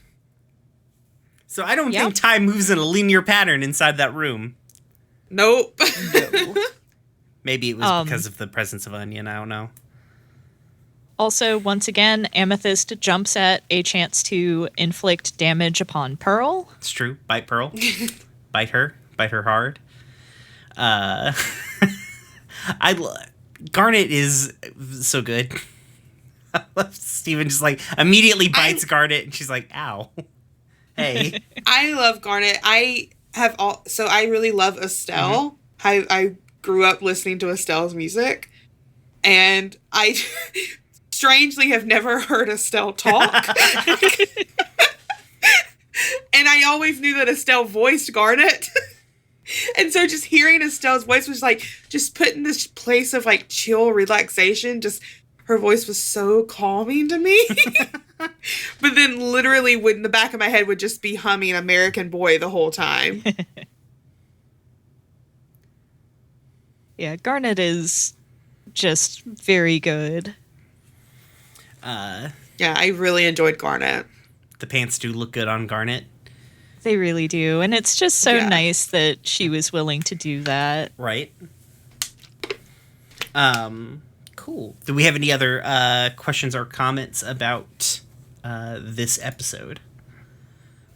So I don't think time moves in a linear pattern inside that room. Nope. No. Maybe it was because of the presence of Onion. I don't know. Also, once again, Amethyst jumps at a chance to inflict damage upon Pearl. It's true. Bite Pearl. Bite her hard. Garnet is so good. Steven just like immediately bites Garnet, and she's like, "Ow." Hey. I love Garnet. I really love Estelle. I grew up listening to Estelle's music, and I strangely have never heard Estelle talk. And I always knew that Estelle voiced Garnet. And so just hearing Estelle's voice was like just put in this place of like chill relaxation. Just her voice was so calming to me. But then literally in the back of my head would just be humming American Boy the whole time. Yeah, Garnet is just very good. Yeah, I really enjoyed Garnet. The pants do look good on Garnet. They really do. And it's just so nice that she was willing to do that. Right. Cool. Do we have any other questions or comments about this episode?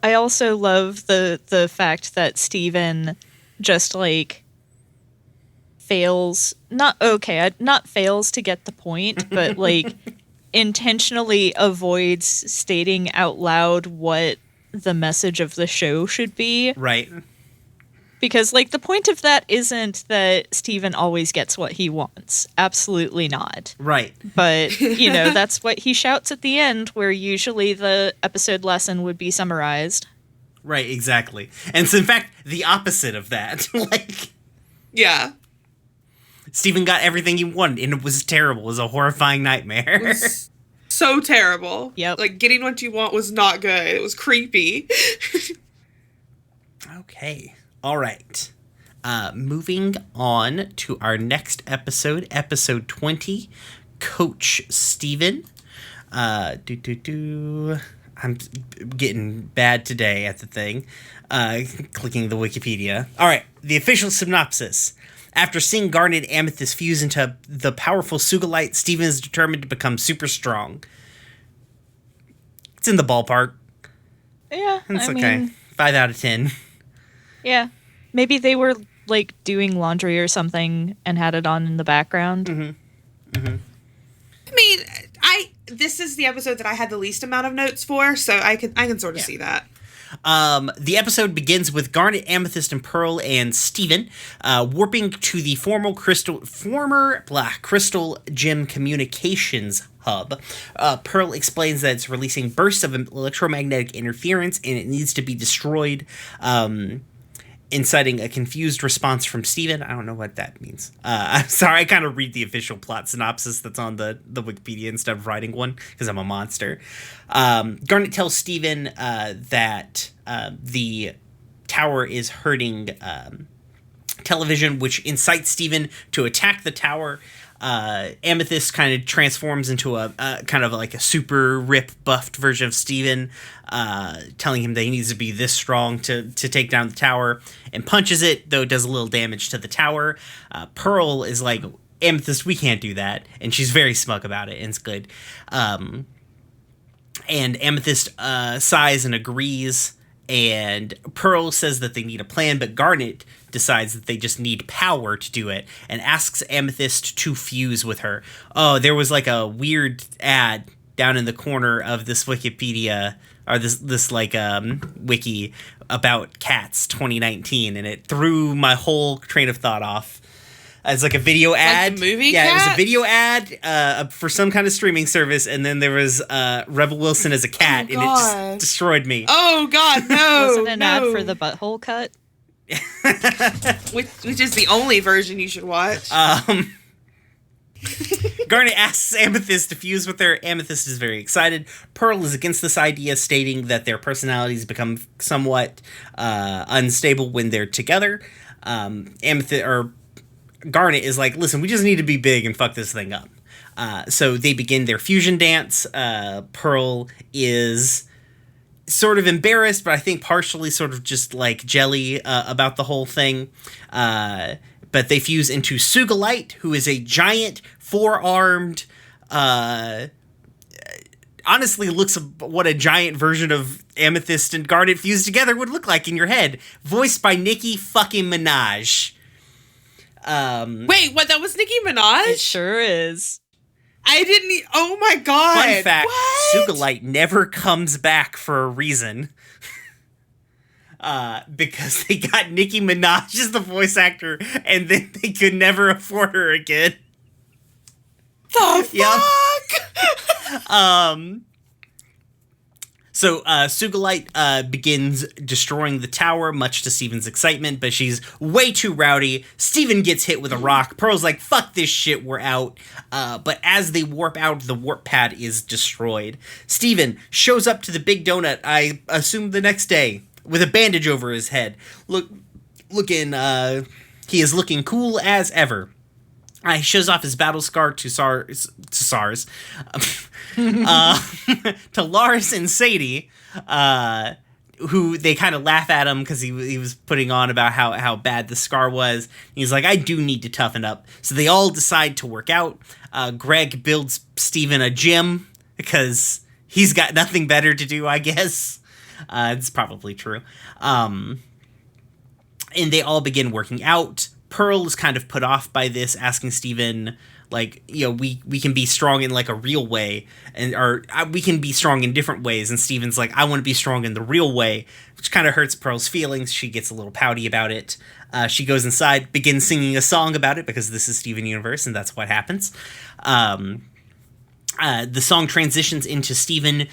I also love the fact that Steven just like fails, not fails to get the point, but like intentionally avoids stating out loud what the message of the show should be. Right. Because like the point of that isn't that Steven always gets what he wants. Absolutely not. Right. But, you know, that's what he shouts at the end, where usually the episode lesson would be summarized. Right, exactly. And it's in fact the opposite of that. Like, yeah. Steven got everything he wanted, and it was terrible. It was a horrifying nightmare. It was so terrible. Yep. Like, getting what you want was not good. It was creepy. Okay. All right. Moving on to our next episode, episode 20, Coach Steven. I'm getting bad today at the thing. Clicking the Wikipedia. All right. The official synopsis. After seeing Garnet and Amethyst fuse into the powerful Sugalite, Steven is determined to become super strong. It's in the ballpark. Yeah, It's I okay. mean, 5 out of 10. yeah. Maybe they were like doing laundry or something and had it on in the background. I mean, this is the episode that I had the least amount of notes for, so I can sort of see that. The episode begins with Garnet, Amethyst, and Pearl and Steven warping to the former Crystal Gem Communications hub. Pearl explains that it's releasing bursts of electromagnetic interference and it needs to be destroyed, inciting a confused response from Steven. I don't know what that means. I'm sorry, I kind of read the official plot synopsis that's on the Wikipedia instead of writing one, because I'm a monster. Garnet tells Steven that the tower is hurting television, which incites Steven to attack the tower. Amethyst kind of transforms into a kind of like a super rip buffed version of Steven, telling him that he needs to be this strong to take down the tower, and punches it, though it does a little damage to the tower. Pearl is like, Amethyst, we can't do that, and she's very smug about it, and it's good. And Amethyst sighs and agrees, and Pearl says that they need a plan, but Garnet decides that they just need power to do it and asks Amethyst to fuse with her. Oh, there was like a weird ad down in the corner of this Wikipedia, or this like wiki about cats 2019, and it threw my whole train of thought off. It's like a video ad. Like the movie Yeah, Cats? It was a video ad for some kind of streaming service, and then there was Rebel Wilson as a cat, and it just destroyed me. Oh God, no! Wasn't an ad for the butthole cut? which is the only version you should watch. Garnet asks Amethyst to fuse with her. Amethyst is very excited. Pearl is against this idea, stating that their personalities become somewhat unstable when they're together. Garnet is like, listen, we just need to be big and fuck this thing up. So they begin their fusion dance. Pearl is sort of embarrassed, but I think partially sort of just like jelly about the whole thing. But they fuse into Sugalite, who is a giant four-armed, honestly looks what a giant version of Amethyst and Garnet fused together would look like in your head. Voiced by Nicki fucking Minaj. Wait, what? That was Nicki Minaj? It sure is. I didn't. Oh my God! Fun fact: what? Sugalite never comes back for a reason. Because they got Nicki Minaj as the voice actor, and then they could never afford her again. The fuck? So Sugalite begins destroying the tower, much to Steven's excitement, but she's way too rowdy. Steven gets hit with a rock. Pearl's like, fuck this shit, we're out. But as they warp out, the warp pad is destroyed. Steven shows up to the Big Donut, I assume the next day, with a bandage over his head. He is looking cool as ever. He shows off his battle scar to Lars and Sadie, who they kind of laugh at him because he was putting on about how bad the scar was. He's like, I do need to toughen up. So they all decide to work out. Greg builds Steven a gym because he's got nothing better to do, I guess. It's probably true. And they all begin working out. Pearl is kind of put off by this, asking Steven, like, you know, we can be strong in like a real way, or we can be strong in different ways. And Steven's like, I want to be strong in the real way, which kind of hurts Pearl's feelings. She gets a little pouty about it. She goes inside, begins singing a song about it because this is Steven Universe, and that's what happens. The song transitions into Steven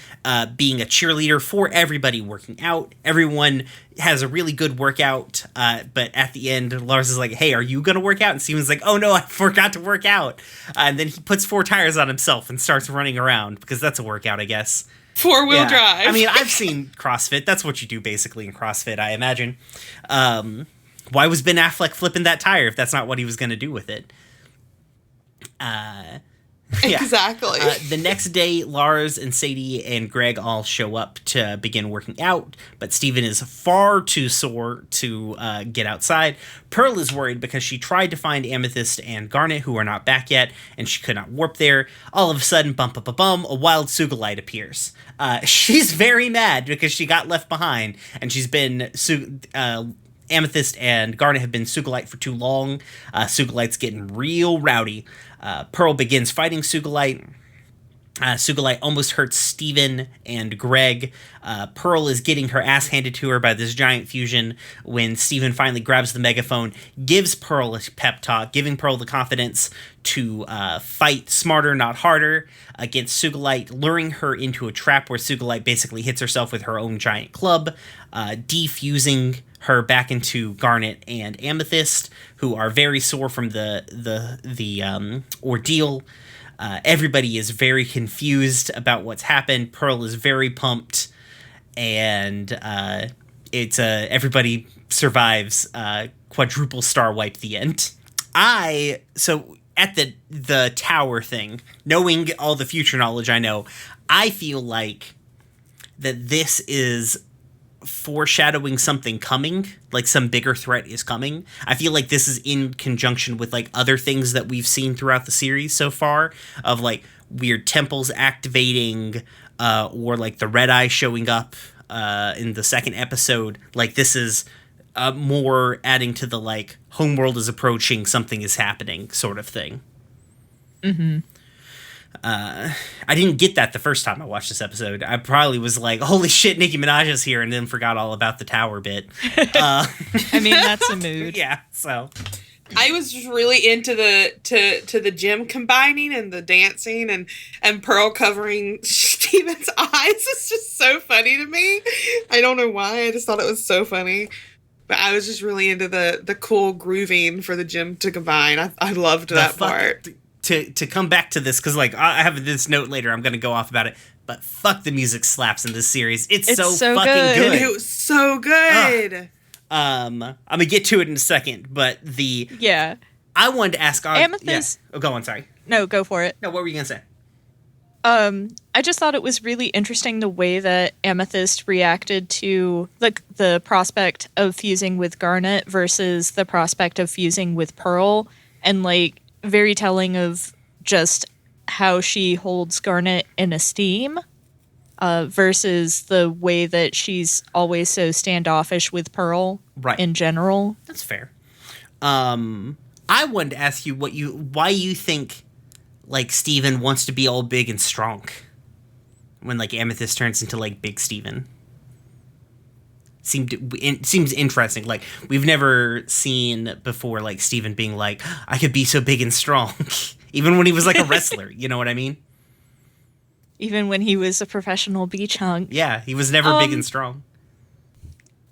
being a cheerleader for everybody working out. Everyone has a really good workout, but at the end, Lars is like, hey, are you going to work out? And Steven's like, oh no, I forgot to work out. And then he puts 4 tires on himself and starts running around, because that's a workout, I guess. 4-wheel drive. I mean, I've seen CrossFit. That's what you do basically in CrossFit, I imagine. Why was Ben Affleck flipping that tire if that's not what he was going to do with it? Yeah. Exactly. The next day, Lars and Sadie and Greg all show up to begin working out, but Steven is far too sore to get outside. Pearl is worried because she tried to find Amethyst and Garnet, who are not back yet, and she could not warp there. All of a sudden, a wild Sugalite appears. She's very mad because she got left behind, and she's been... Amethyst and Garnet have been Sugalite for too long. Sugalite's getting real rowdy. Pearl begins fighting Sugalite. Sugilite almost hurts Steven and Greg. Pearl is getting her ass handed to her by this giant fusion when Steven finally grabs the megaphone, gives Pearl a pep talk, giving Pearl the confidence to fight smarter, not harder, against Sugilite, luring her into a trap where Sugilite basically hits herself with her own giant club, defusing her back into Garnet and Amethyst, who are very sore from the ordeal. Everybody is very confused about what's happened. Pearl is very pumped, and it's everybody survives. Quadruple star wipe the end. So at the tower thing, knowing all the future knowledge I know, I feel like that this is foreshadowing something coming, like some bigger threat is coming. I feel like this is in conjunction with like other things that we've seen throughout the series so far, of like weird temples activating, or like the red eye showing up in the second episode. Like this is more adding to the like homeworld is approaching, something is happening sort of thing. I didn't get that the first time I watched this episode. I probably was like, holy shit, Nicki Minaj is here, and then forgot all about the tower bit. I mean, that's a mood. Yeah, so. I was just really into the gym combining and the dancing and Pearl covering Steven's eyes. It's just so funny to me. I don't know why. I just thought it was so funny. But I was just really into the cool grooving for the gym to combine. I loved that part. To come back to this, because like I have this note later, I'm going to go off about it, but fuck, the music slaps in this series. It's so fucking good. It was so good. I'm gonna get to it in a second, but I wanted to ask Amethyst. Yeah. Oh, go on. Sorry. No, go for it. No, what were you gonna say? I just thought it was really interesting the way that Amethyst reacted to the prospect of fusing with Garnet versus the prospect of fusing with Pearl, and like very telling of just how she holds Garnet in esteem. Versus the way that she's always so standoffish with Pearl, right, in general. That's fair. I wanted to ask you why you think like Steven wants to be all big and strong when like Amethyst turns into like big Steven. It seems interesting. Like we've never seen before like Steven being like, I could be so big and strong, even when he was like a wrestler. You know what I mean? Even when he was a professional beach hunk. Yeah, he was never big and strong.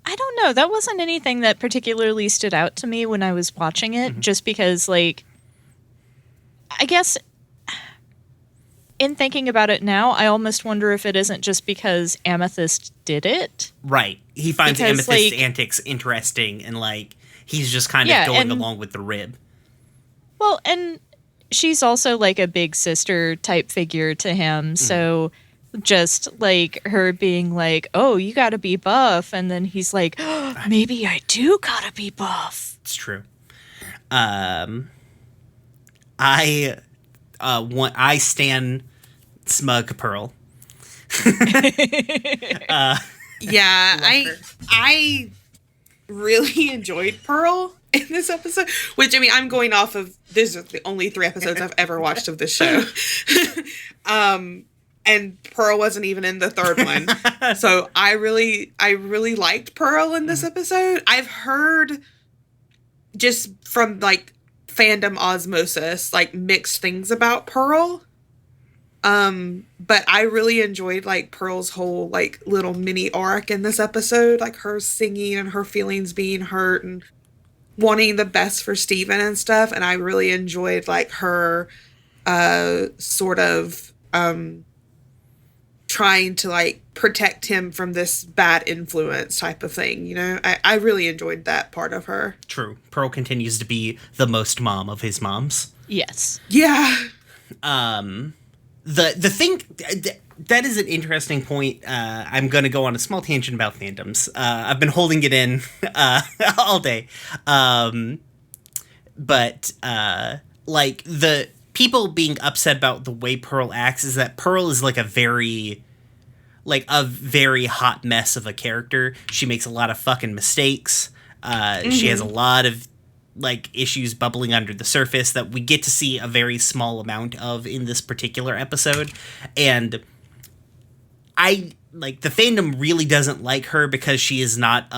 I don't know. That wasn't anything that particularly stood out to me when I was watching it, just because, like, I guess in thinking about it now, I almost wonder if it isn't just because Amethyst did it. Right. He finds Amethyst's antics interesting, and, like, he's just kind of going along with the rib. Well, and she's also like a big sister type figure to him. So just like her being like, oh, you gotta be buff. And then he's like, oh, maybe I do gotta be buff. It's true. I stan smug Pearl. Yeah, I really enjoyed Pearl in this episode, which, I mean, I'm going off of, these are the only 3 episodes I've ever watched of this show. And Pearl wasn't even in the 3rd one. So I really liked Pearl in this episode. I've heard just from like fandom osmosis, like mixed things about Pearl. But I really enjoyed like Pearl's whole like little mini arc in this episode, like her singing and her feelings being hurt and wanting the best for Steven and stuff. And I really enjoyed like her sort of trying to like protect him from this bad influence type of thing, you know. I really enjoyed that part of her. True. Pearl continues to be the most mom of his moms. Yes. Yeah. The thing that is an interesting point. I'm going to go on a small tangent about fandoms. I've been holding it in all day. But like the people being upset about the way Pearl acts is that Pearl is like a very hot mess of a character. She makes a lot of fucking mistakes. She has a lot of like issues bubbling under the surface that we get to see a very small amount of in this particular episode. And I like the fandom really doesn't like her because she is not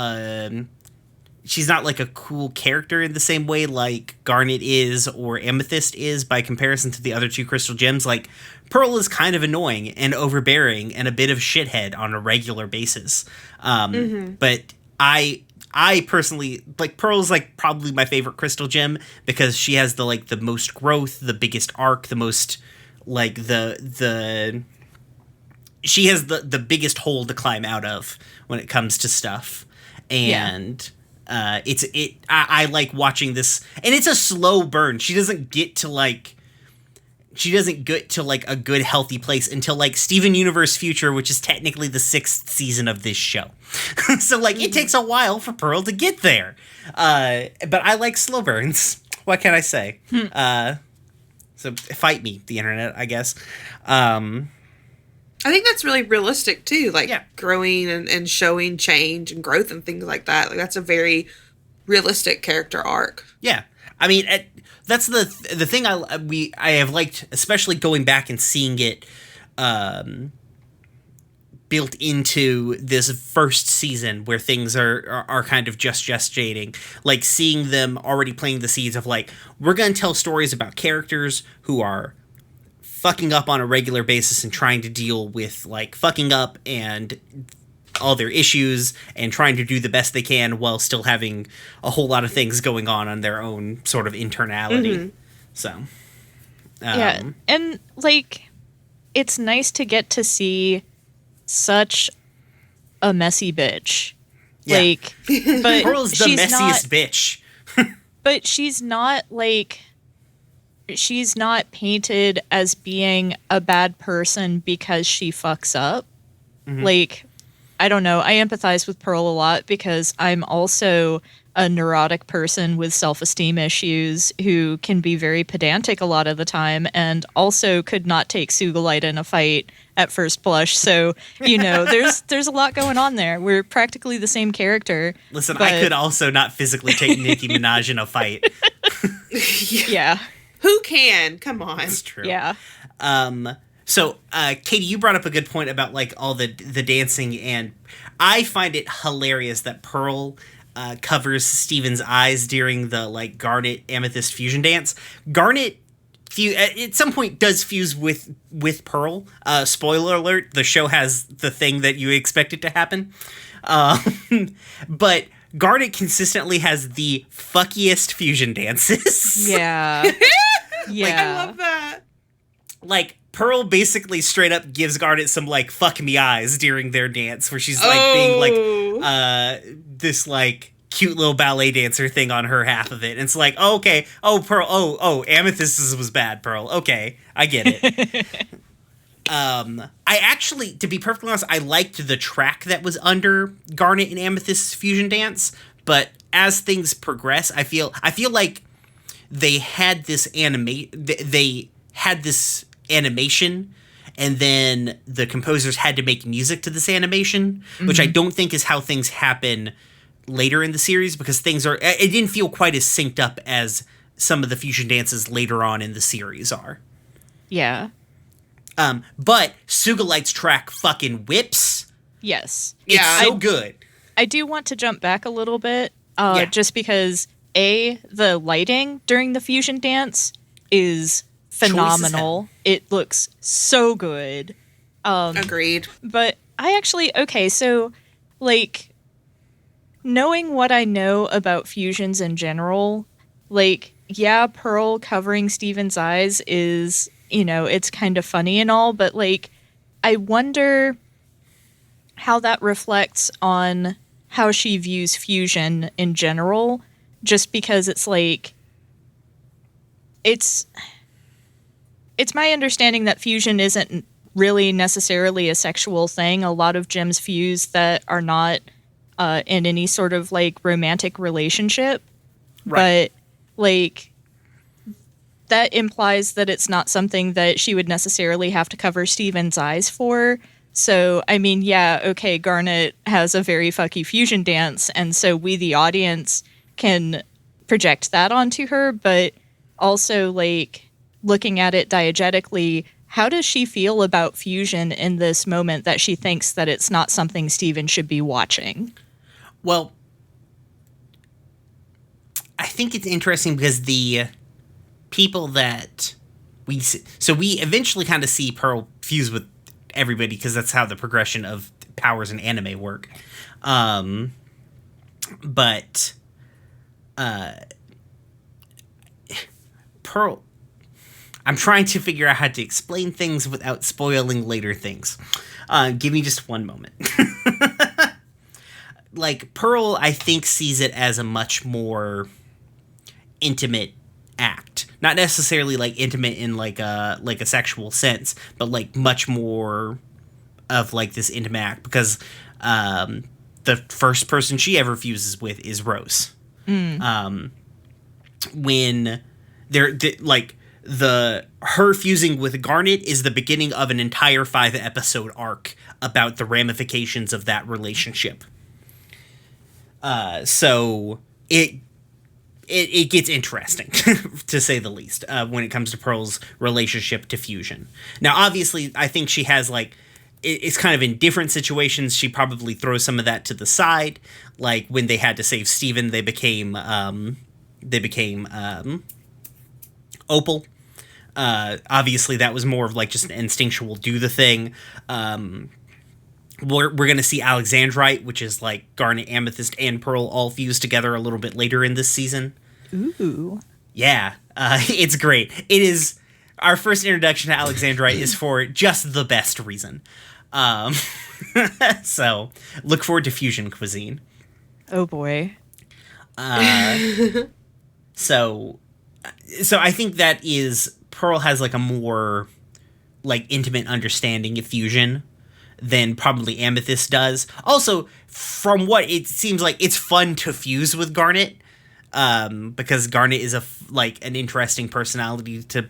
she's not like a cool character in the same way like Garnet is or Amethyst is by comparison to the other two crystal gems. Like Pearl is kind of annoying and overbearing and a bit of shithead on a regular basis. But I personally like Pearl's like probably my favorite crystal gem because she has the most growth, the biggest arc, the most like she has the biggest hole to climb out of when it comes to stuff. And I like watching this, and it's a slow burn. She doesn't get to a good healthy place until like Steven Universe Future, which is technically the 6th season of this show. So like it takes a while for Pearl to get there. But I like slow burns. What can I say? So fight me, the internet, I guess. I think that's really realistic too, like growing and showing change and growth and things like that. Like that's a very realistic character arc. Yeah, I mean that's the thing I have liked, especially going back and seeing it built into this first season where things are kind of just gestating, like seeing them already playing the seeds of like we're gonna tell stories about characters who are fucking up on a regular basis and trying to deal with like fucking up and all their issues and trying to do the best they can while still having a whole lot of things going on their own sort of internality. So yeah, and like it's nice to get to see such a messy bitch. Like but Pearl's the messiest bitch. But she's not painted as being a bad person because she fucks up. Like, I don't know. I empathize with Pearl a lot because I'm also a neurotic person with self-esteem issues who can be very pedantic a lot of the time and also could not take Sugilite in a fight at first blush. So, you know, there's a lot going on there. We're practically the same character. Listen, I could also not physically take Nicki Minaj in a fight. Yeah. Who can? Come on. That's true. Yeah. So, Katie, you brought up a good point about like all the dancing, and I find it hilarious that Pearl covers Steven's eyes during the like Garnet Amethyst fusion dance. Garnet at some point does fuse with Pearl. Spoiler alert: the show has the thing that you expect it to happen, but Garnet consistently has the fuckiest fusion dances. Yeah. Yeah. I love that. Like, Pearl basically straight up gives Garnet some, like, fuck me eyes during their dance, where she's, like, being, like, this, like, cute little ballet dancer thing on her half of it. And it's like, oh, okay. Oh, Pearl. Oh, Amethyst was bad, Pearl. Okay, I get it. I actually, to be perfectly honest, I liked the track that was under Garnet and Amethyst's fusion dance, but as things progress, I feel like they had this animation, and then the composers had to make music to this animation, which I don't think is how things happen later in the series, because it didn't feel quite as synced up as some of the fusion dances later on in the series are. Yeah. But Sugilite's track fucking whips. Yes. It's so good. I do want to jump back a little bit, just because the lighting during the fusion dance is phenomenal. It looks so good. Agreed. But I actually, so like knowing what I know about fusions in general, like, yeah, Pearl covering Steven's eyes is, you know, it's kind of funny and all, but like, I wonder how that reflects on how she views fusion in general, just because it's like, it's my understanding that fusion isn't really necessarily a sexual thing. A lot of gems fuse that are not in any sort of like romantic relationship. Right. But like that implies that it's not something that she would necessarily have to cover Steven's eyes for. So, I mean, yeah, okay, Garnet has a very fucky fusion dance, and so we, the audience, can project that onto her, but also like looking at it diegetically, how does she feel about fusion in this moment that she thinks that it's not something Steven should be watching? Well, I think it's interesting because the people that we see, so we eventually kind of see Pearl fuse with everybody because that's how the progression of powers in anime work. But Pearl, I'm trying to figure out how to explain things without spoiling later things. Give me just one moment. Like, Pearl, I think, sees it as a much more intimate act. Not necessarily, like, intimate in, like a sexual sense, but, like, much more of, like, this intimate act. Because the first person she ever fuses with is Rose. When they're, like... her fusing with Garnet is the beginning of an entire 5-episode arc about the ramifications of that relationship. So it gets interesting, to say the least, when it comes to Pearl's relationship to fusion. Now, obviously, I think she has, like, it's kind of in different situations. She probably throws some of that to the side. Like, when they had to save Steven, they became Opal. Obviously, that was more of, like, just an instinctual do the thing. We're going to see Alexandrite, which is, like, Garnet, Amethyst, and Pearl all fused together a little bit later in this season. Ooh. Yeah, it's great. It is... Our first introduction to Alexandrite is for just the best reason. So, look forward to fusion cuisine. Oh, boy. So I think that is... Pearl has, like, a more, like, intimate understanding of fusion than probably Amethyst does. Also, from what it seems like, it's fun to fuse with Garnet, because Garnet is an interesting personality to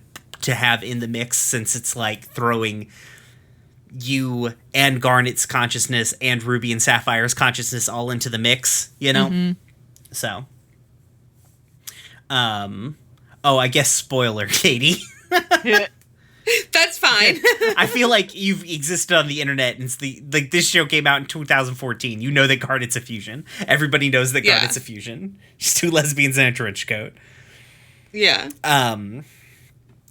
have in the mix, since it's, like, throwing you and Garnet's consciousness and Ruby and Sapphire's consciousness all into the mix, you know? Mm-hmm. So, oh, I guess spoiler, Katy. That's fine. I feel like you've existed on the internet, and this show came out in 2014. You know that Garnet's a fusion. Everybody knows that Garnet's a fusion. She's 2 lesbians in a trench coat. Yeah.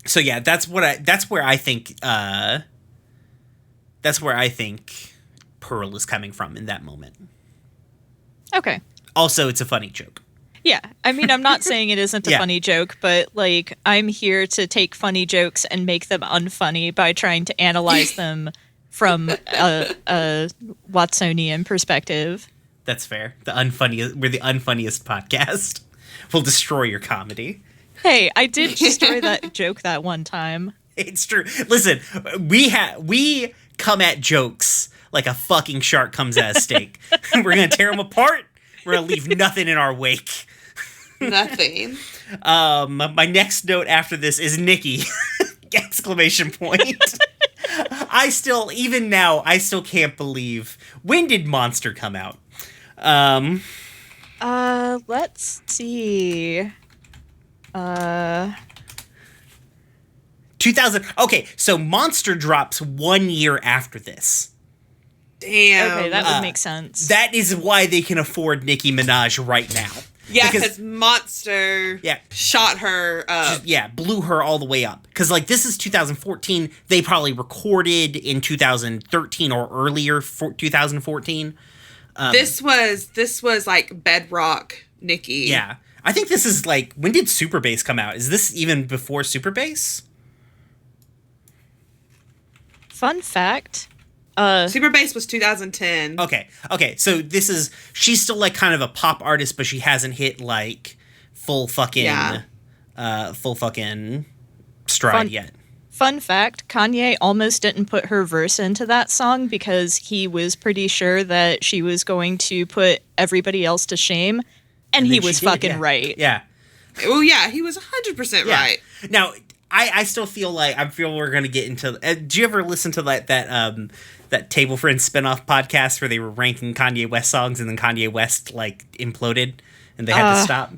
So yeah, that's where I think Pearl is coming from in that moment. Okay. Also, it's a funny joke. Yeah, I mean, I'm not saying it isn't a funny joke, but, like, I'm here to take funny jokes and make them unfunny by trying to analyze them from a Watsonian perspective. That's fair. We're the unfunniest podcast. We'll destroy your comedy. Hey, I did destroy that joke that one time. It's true. Listen, we come at jokes like a fucking shark comes at a steak. We're gonna tear them apart. We're gonna leave nothing in our wake. Nothing. My next note after this is Nikki! Exclamation point. Even now, I still can't believe. When did Monster come out? Let's see. 2000. Okay, so Monster drops 1 year after this. Damn. Okay, that would make sense. That is why they can afford Nicki Minaj right now. Yeah, because Monster shot her up. Blew her all the way up. Because, like, this is 2014. They probably recorded in 2013 or earlier, 2014. This was, like, bedrock Nicki. Yeah. I think this is, like, when did Super Bass come out? Is this even before Super Bass? Fun fact. Super Bass was 2010. Okay, so she's still, like, kind of a pop artist, but she hasn't hit, like, full fucking stride yet. Fun fact, Kanye almost didn't put her verse into that song because he was pretty sure that she was going to put everybody else to shame, and he was fucking right. Yeah. Oh, yeah, he was 100% right. Now, I still feel like, we're going to get into... do you ever listen to that Table Friends spinoff podcast where they were ranking Kanye West songs and then Kanye West, like, imploded and they had to stop?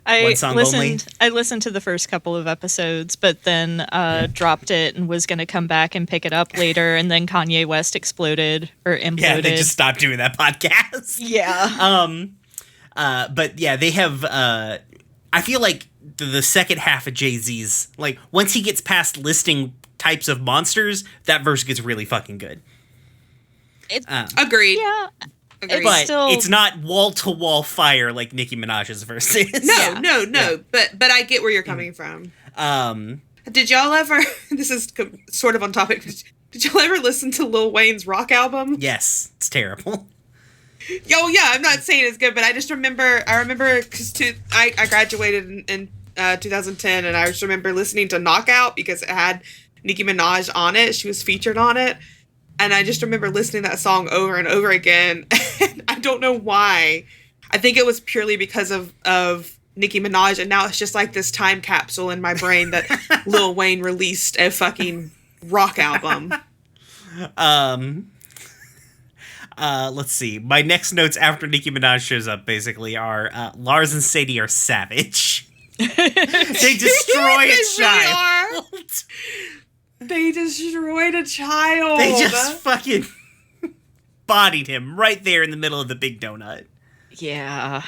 One song only? I listened to the first couple of episodes, but then dropped it and was going to come back and pick it up later. And then Kanye West exploded or imploded. Yeah, they just stopped doing that podcast. Yeah. But yeah, they have. I feel like the second half of Jay-Z's, like once he gets past listing types of monsters, that verse gets really fucking good. Agreed. Yeah. Agreed. But it's not wall-to-wall fire like Nicki Minaj's verse is. No. But I get where you're coming from. Did y'all ever? This is sort of on topic. Did y'all ever listen to Lil Wayne's rock album? Yes, it's terrible. Yo, yeah, I'm not saying it's good, but I just remember. I remember because I graduated in 2010, and I just remember listening to Knockout because it had Nicki Minaj on it. She was featured on it. And I just remember listening to that song over and over again. And I don't know why. I think it was purely because of Nicki Minaj. And now it's just like this time capsule in my brain that Lil Wayne released a fucking rock album. Let's see. My next notes after Nicki Minaj shows up basically are Lars and Sadie are savage. They destroy a child. Really they destroyed a child. They just fucking bodied him right there in the middle of the big donut. Yeah.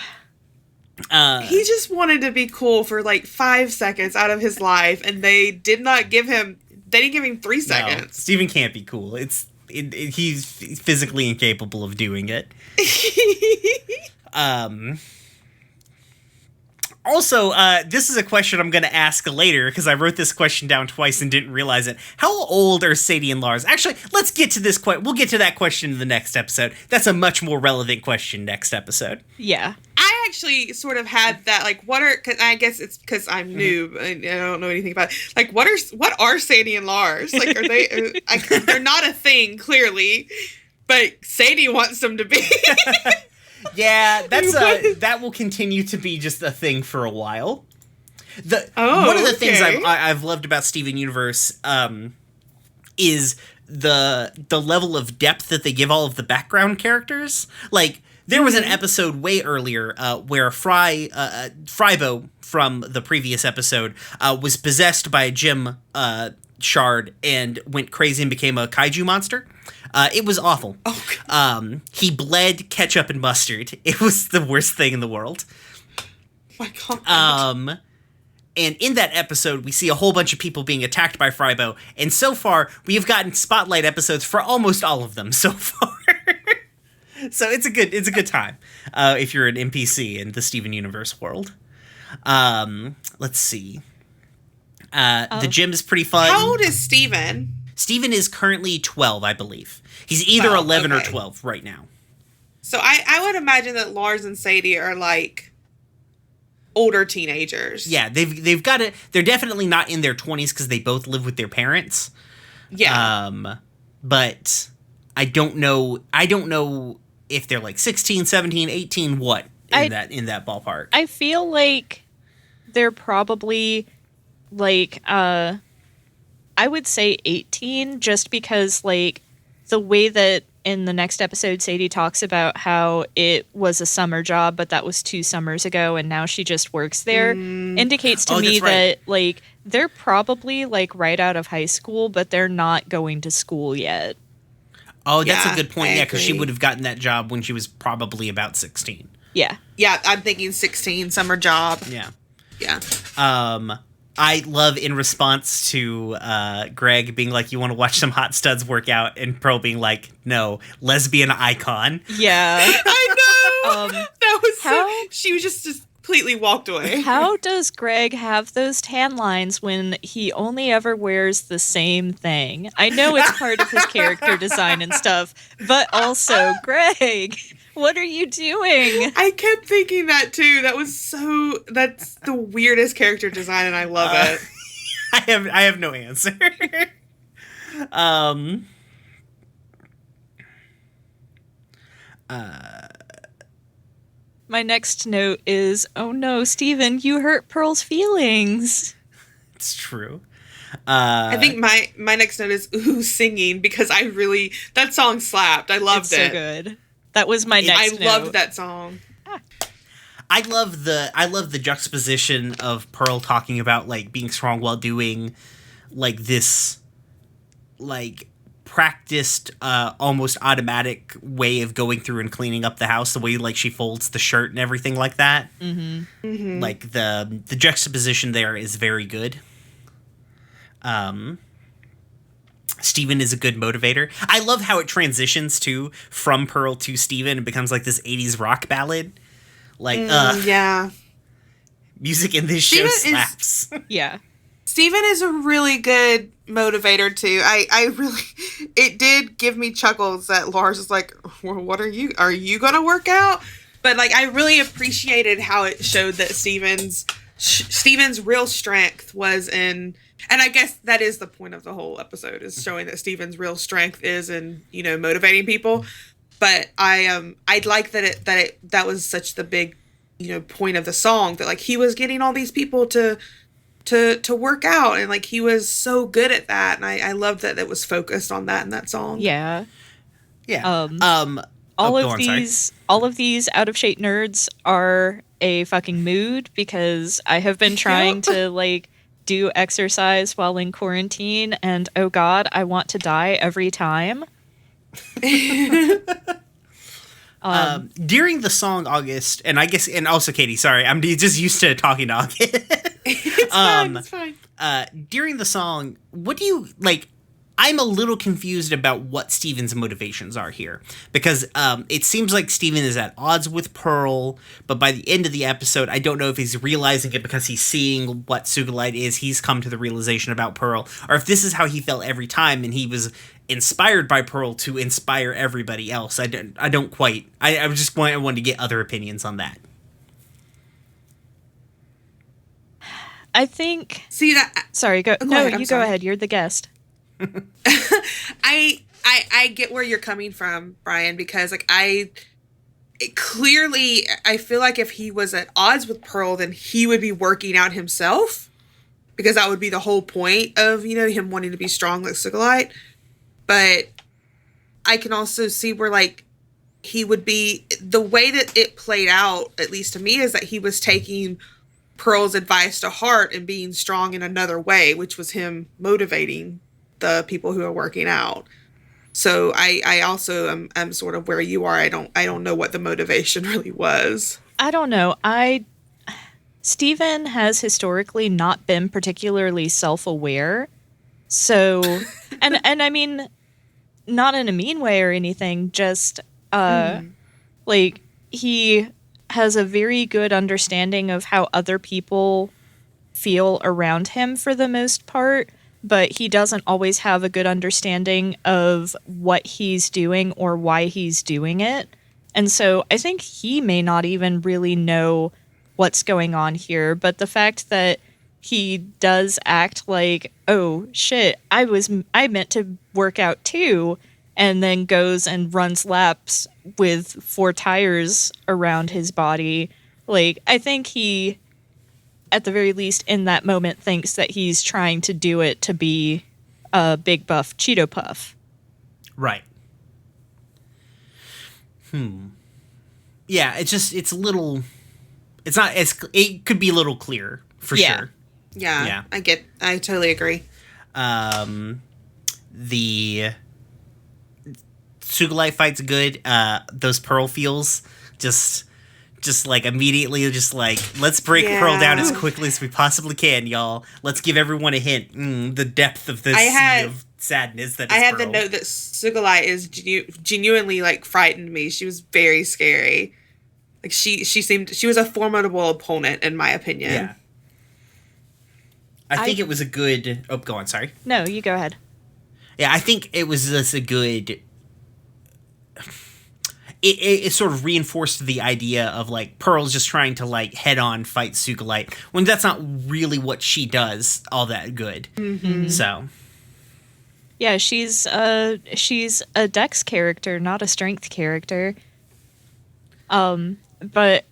He just wanted to be cool for like 5 seconds out of his life, and they didn't give him 3 seconds. No, Steven can't be cool. He's physically incapable of doing it. Also, this is a question I'm going to ask later because I wrote this question down twice and didn't realize it. How old are Sadie and Lars? Actually, let's get to this we'll get to that question in the next episode. That's a much more relevant question next episode. Yeah. I actually sort of had that, like, cause I guess it's because I'm new and I don't know anything about it. Like, what are Sadie and Lars? Like, are they, they're not a thing, clearly, but Sadie wants them to be. Yeah, that will continue to be just a thing for a while. One of the things I've loved about Steven Universe is the level of depth that they give all of the background characters. Like, there was an episode way earlier where Frybo from the previous episode was possessed by a gem shard and went crazy and became a kaiju monster. It was awful. Oh, he bled ketchup and mustard. It was the worst thing in the world. My God. And in that episode, we see a whole bunch of people being attacked by Frybo. And so far, we have gotten spotlight episodes for almost all of them so far. So it's a good time if you're an NPC in the Steven Universe world. Let's see. The gym is pretty fun. How old is Steven? Steven is currently 12, I believe. He's either 11 or 12 right now. So I would imagine that Lars and Sadie are like older teenagers. Yeah, they've got it. They're definitely not in their 20s because they both live with their parents. Yeah. But I don't know if they're like 16, 17, 18, in that ballpark. I feel like they're probably like I would say 18, just because like the way that in the next episode Sadie talks about how it was a summer job, but that was 2 summers ago and now she just works there, indicates to me that like they're probably like right out of high school, but they're not going to school yet. Oh, that's a good point. Yeah, because she would have gotten that job when she was probably about 16. Yeah. Yeah, I'm thinking 16, summer job. Yeah. Yeah. I love in response to Greg being like, you want to watch some hot studs work out, and Pearl being like, no, lesbian icon. Yeah. I know. That was she was just completely walked away. How does Greg have those tan lines when he only ever wears the same thing? I know it's part of his character design and stuff, but also, Greg, what are you doing? I kept thinking that too. That's the weirdest character design, and I love it. I have no answer. My next note is, oh no, Steven, you hurt Pearl's feelings. It's true. I think my next note is ooh singing, because that song slapped. I loved it. It's so good. That was my next note. I loved that song. I love the juxtaposition of Pearl talking about like being strong while doing like this like practiced almost automatic way of going through and cleaning up the house, the way like she folds the shirt and everything like that. Like the juxtaposition there is very good. Steven is a good motivator. I love how it transitions too from Pearl to Steven. It becomes like this 80s rock ballad. Like yeah. Music in this show slaps. Yeah. Steven is a really good motivator too. I really, it did give me chuckles that Lars is like, well, what are you gonna work out? But like, I really appreciated how it showed that Steven's real strength was in, and I guess that is the point of the whole episode, is showing that Steven's real strength is in, you know, motivating people. But I'd like that was such the big, you know, point of the song, that like he was getting all these people to work out, and like he was so good at that, and I loved that it was focused on that in that song. Yeah. Yeah. All of these out of shape nerds are a fucking mood, because I have been trying to like do exercise while in quarantine, and oh god, I want to die every time. During the song August, and I guess, and also Katie, sorry, I'm just used to talking to August. It's fine. During the song, what do you like? I'm a little confused about what Steven's motivations are here, because it seems like Steven is at odds with Pearl, but by the end of the episode, I don't know if he's realizing it because he's seeing what Sugilite is. He's come to the realization about Pearl, or if this is how he felt every time, and he was inspired by Pearl to inspire everybody else. I don't quite. I wanted to get other opinions on that. I think. See that? Sorry, go. Go No, ahead, I'm you sorry. go ahead. You're the guest. I get where you're coming from, Brian, because like I feel like if he was at odds with Pearl, then he would be working out himself, because that would be the whole point of, you know, him wanting to be strong like Sugilite. But I can also see where like he would be, the way that it played out, at least to me, is that he was taking Pearl's advice to heart and being strong in another way, which was him motivating the people who are working out. So I also am sort of where you are. I don't know what the motivation really was. I don't know. Steven has historically not been particularly self-aware. So, and I mean, not in a mean way or anything, just like he has a very good understanding of how other people feel around him for the most part, but he doesn't always have a good understanding of what he's doing or why he's doing it. And so I think he may not even really know what's going on here, but the fact that he does act like, oh shit, I meant to work out too, and then goes and runs laps with 4 tires around his body. Like, I think he, at the very least in that moment, thinks that he's trying to do it to be a big buff Cheeto Puff. Right. Yeah, it's a little, it could be a little clearer, for sure. Yeah. I totally agree. The Sugilite fight's good. Those Pearl feels just like immediately just like, let's break Pearl down as quickly as we possibly can, y'all. Let's give everyone a hint. The depth of this sea of sadness that is I had Pearl. the note that Sugilite is genuinely like frightened me. She was very scary. Like she was a formidable opponent in my opinion. Yeah. I think it was a good... Oh, go on, sorry. No, you go ahead. Yeah, I think it was just a good... It sort of reinforced the idea of, like, Pearl's just trying to, like, head-on fight Sugilite, when that's not really what she does all that good. Mm-hmm. So... Yeah, she's a dex character, not a strength character. But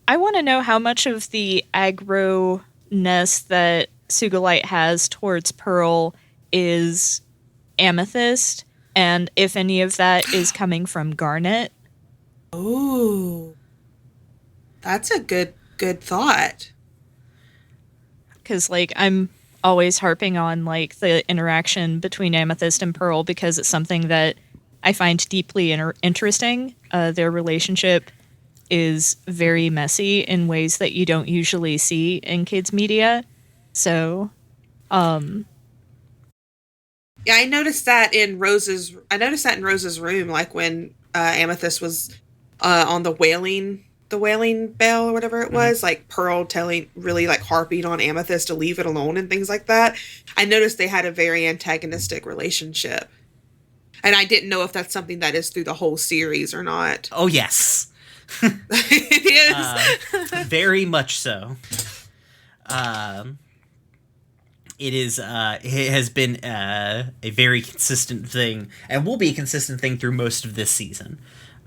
I want to know how much of the aggro-ness that Sugilite has towards Pearl is Amethyst, and if any of that is coming from Garnet. Ooh. That's a good thought. Because, like, I'm always harping on, like, the interaction between Amethyst and Pearl because it's something that I find deeply interesting. Their relationship is very messy in ways that you don't usually see in kids' media. So, Yeah, I noticed that in Rose's room, like when Amethyst was on the wailing bell or whatever it was, like Pearl really like harping on Amethyst to leave it alone and things like that. I noticed they had a very antagonistic relationship. And I didn't know if that's something that is through the whole series or not. Oh, yes. It is. Very much so. It has been a very consistent thing, and will be a consistent thing through most of this season.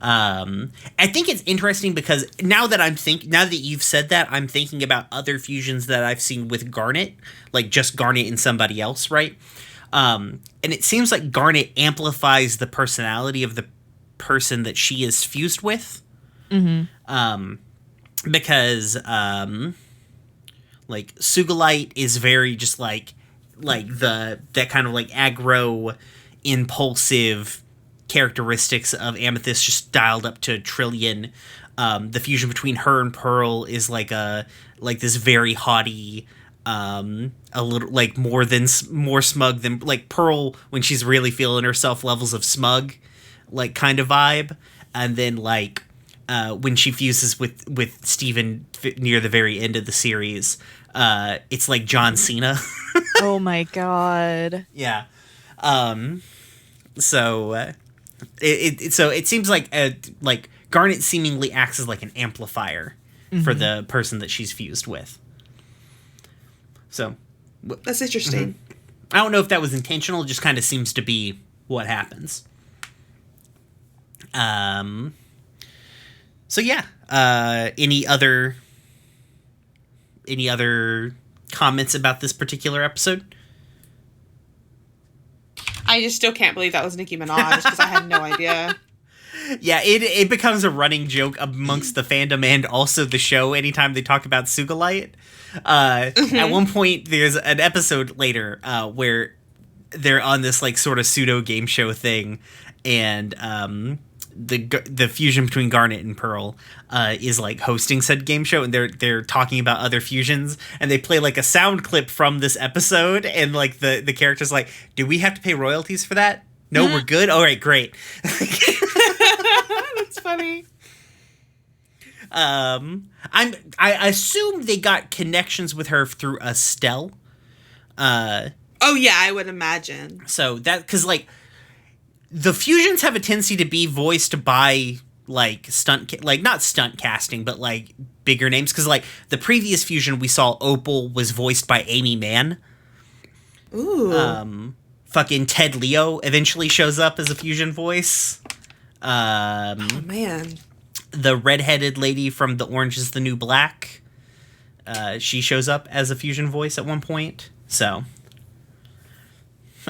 I think it's interesting because now that you've said that, I'm thinking about other fusions that I've seen with Garnet, like just Garnet and somebody else, right? And it seems like Garnet amplifies the personality of the person that she is fused with. Mm-hmm. Because like Sugalite is very just like that kind of like aggro, impulsive characteristics of Amethyst just dialed up to a trillion. The fusion between her and Pearl is like this very haughty, a little like more smug than like Pearl when she's really feeling herself, levels of smug, like kind of vibe, and then like when she fuses with Steven near the very end of the series, it's like John Cena. oh my god. Yeah. So it seems like Garnet seemingly acts as like an amplifier for the person that she's fused with. So That's interesting. I don't know if that was intentional. It just kind of seems to be what happens. So yeah. Any other comments about this particular episode? I just still can't believe that was Nicki Minaj because I had no idea. Yeah, it becomes a running joke amongst the fandom and also the show anytime they talk about Sugalite. At one point, there's an episode later where they're on this like sort of pseudo game show thing, and the fusion between Garnet and Pearl is like hosting said game show, and they're talking about other fusions, and they play like a sound clip from this episode, and like the character's like, do we have to pay royalties for that? No, we're good. All right, great. That's funny. I assume they got connections with her through Estelle. Oh yeah, I would imagine. So that, because like the fusions have a tendency to be voiced by like not stunt casting, but like bigger names. Because like the previous fusion we saw, Opal, was voiced by Amy Mann. Ooh. Fucking Ted Leo eventually shows up as a fusion voice. Oh man. The redheaded lady from The Orange is the New Black, she shows up as a fusion voice at one point. So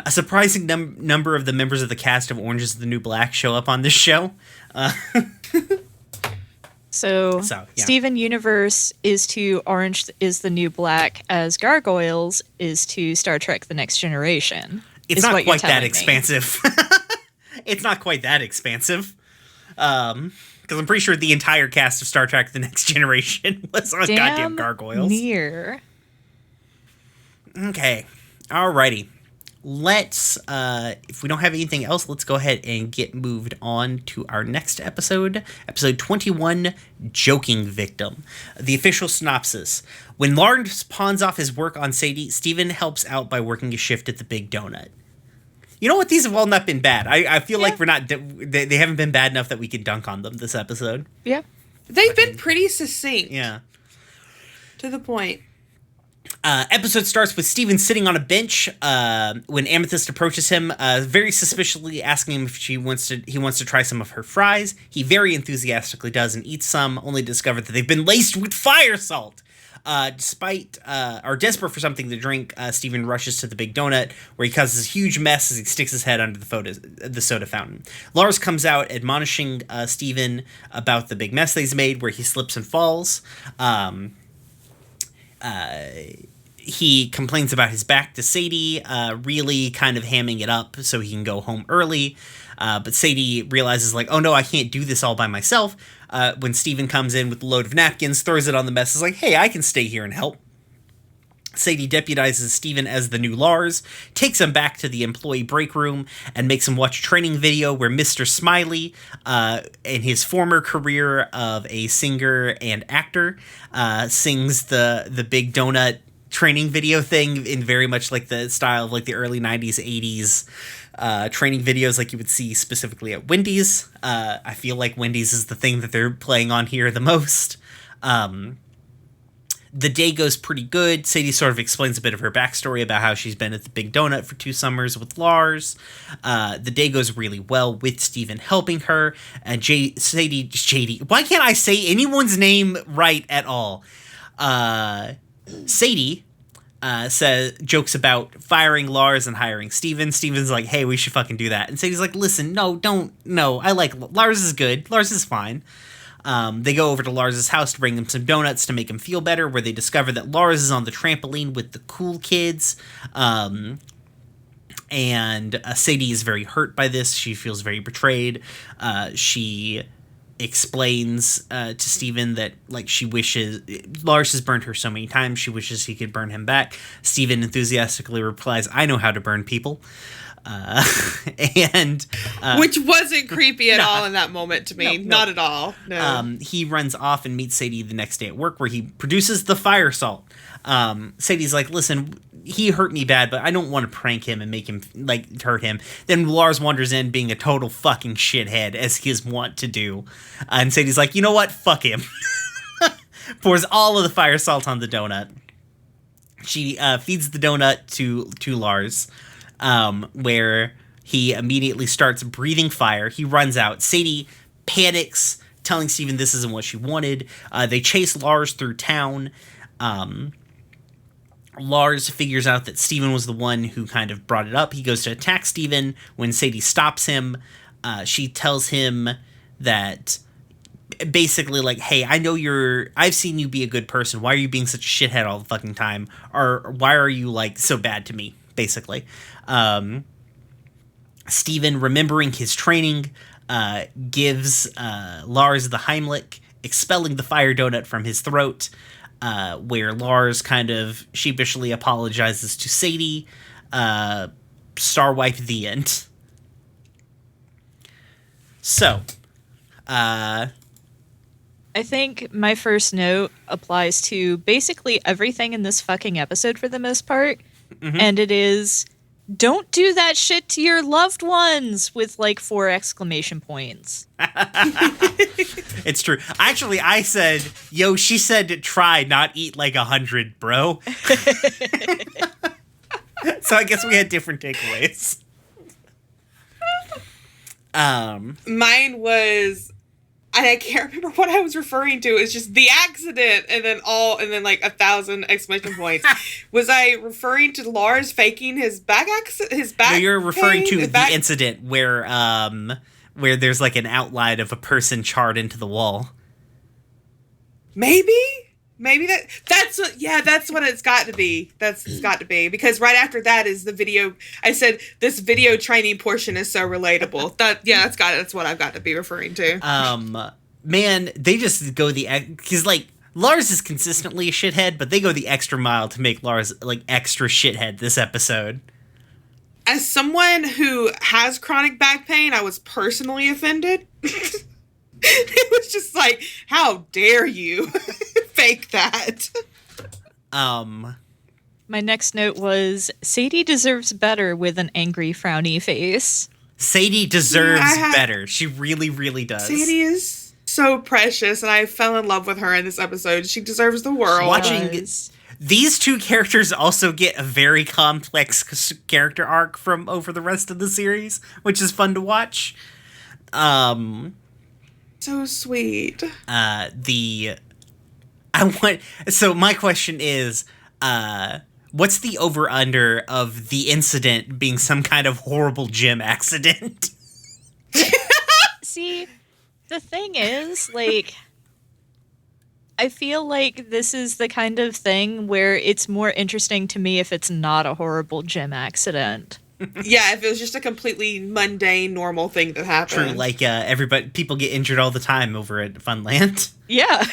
a surprising number of the members of the cast of Orange is the New Black show up on this show. So yeah. Steven Universe is to Orange is the New Black as Gargoyles is to Star Trek The Next Generation. It's not quite that expansive. It's not quite that expansive. Because I'm pretty sure the entire cast of Star Trek The Next Generation was on goddamn Gargoyles. Near. Okay. Alrighty. Let's, if we don't have anything else, let's go ahead and get moved on to our next episode. Episode 21, Joking Victim. The official synopsis. When Lars pawns off his work on Sadie, Steven helps out by working a shift at the Big Donut. You know what? These have all not been bad. I feel like we're not... They haven't been bad enough that we can dunk on them this episode. Yeah. They've been pretty succinct. Yeah. To the point. Episode starts with Steven sitting on a bench when Amethyst approaches him, very suspiciously asking him if he wants to try some of her fries. He very enthusiastically does and eats some, only to discover that they've been laced with fire salt. Despite, or desperate for something to drink, Steven rushes to the big donut, where he causes a huge mess as he sticks his head under the soda fountain. Lars comes out, admonishing Steven about the big mess that he's made, where he slips and falls. He complains about his back to Sadie, really kind of hamming it up so he can go home early. But Sadie realizes, like, oh no, I can't do this all by myself. When Steven comes in with a load of napkins, throws it on the mess, is like, hey, I can stay here and help. Sadie deputizes Steven as the new Lars, takes him back to the employee break room, and makes him watch a training video where Mr. Smiley, in his former career of a singer and actor, sings the Big Donut training video thing in very much like the style of like the early 90s, 80s training videos like you would see specifically at Wendy's. I feel like Wendy's is the thing that they're playing on here the most. The day goes pretty good. Sadie sort of explains a bit of her backstory about how she's been at the Big Donut for 2 summers with Lars. The day goes really well with Steven helping her. And Sadie, why can't I say anyone's name right at all? Sadie jokes about firing Lars and hiring Steven. Steven's like, hey, we should fucking do that. And Sadie's like, listen, no, I like Lars is good. Lars is fine. They go over to Lars's house to bring him some donuts to make him feel better, where they discover that Lars is on the trampoline with the cool kids. And Sadie is very hurt by this. She feels very betrayed. She explains to Steven that, like, she wishes Lars has burned her so many times, she wishes he could burn him back. Steven enthusiastically replies, I know how to burn people. Which wasn't creepy at all in that moment to me. Not at all. No. He runs off and meets Sadie the next day at work, where he produces the fire salt. Sadie's like, listen, he hurt me bad, but I don't want to prank him and make him, like, hurt him. Then Lars wanders in being a total fucking shithead, as he is wont to do. And Sadie's like, you know what? Fuck him. Pours all of the fire salt on the donut. She feeds the donut to Lars, where he immediately starts breathing fire. He runs out. Sadie panics, telling Steven this isn't what she wanted. They chase Lars through town. Lars figures out that Steven was the one who kind of brought it up. He goes to attack Steven. When Sadie stops him, she tells him that basically, like, hey, I've seen you be a good person. Why are you being such a shithead all the fucking time? Or why are you, like, so bad to me, basically? Steven, remembering his training, gives Lars the Heimlich, expelling the fire donut from his throat, where Lars kind of sheepishly apologizes to Sadie. Star wipe, the end. So, I think my first note applies to basically everything in this fucking episode for the most part. Mm-hmm. And it is, don't do that shit to your loved ones, with like 4 exclamation points. It's true. Actually, I said, yo, she said to try, not eat like 100, bro. So I guess we had different takeaways. Mine was, and I can't remember what I was referring to. It's just the accident, and then like 1,000 exclamation points. Was I referring to Lars faking his back accident? His back? No, you're referring to the back incident where there's like an outline of a person charred into the wall. Maybe that's what it's got to be. It's got to be, because right after that is the video. I said this video training portion is so relatable. That's what I've got to be referring to. Man, they just go because like Lars is consistently a shithead, but they go the extra mile to make Lars like extra shithead this episode. As someone who has chronic back pain, I was personally offended. It was just like, how dare you fake that? My next note was, Sadie deserves better, with an angry, frowny face. Sadie deserves better. She really, really does. Sadie is so precious, and I fell in love with her in this episode. She deserves the world. Watching these 2 characters also get a very complex character arc from over the rest of the series, which is fun to watch. So sweet. I So my question is, what's the over-under of the incident being some kind of horrible gym accident? See, the thing is, like, I feel like this is the kind of thing where it's more interesting to me if it's not a horrible gym accident. Yeah, if it was just a completely mundane, normal thing that happened. True, like people get injured all the time over at Funland. Yeah.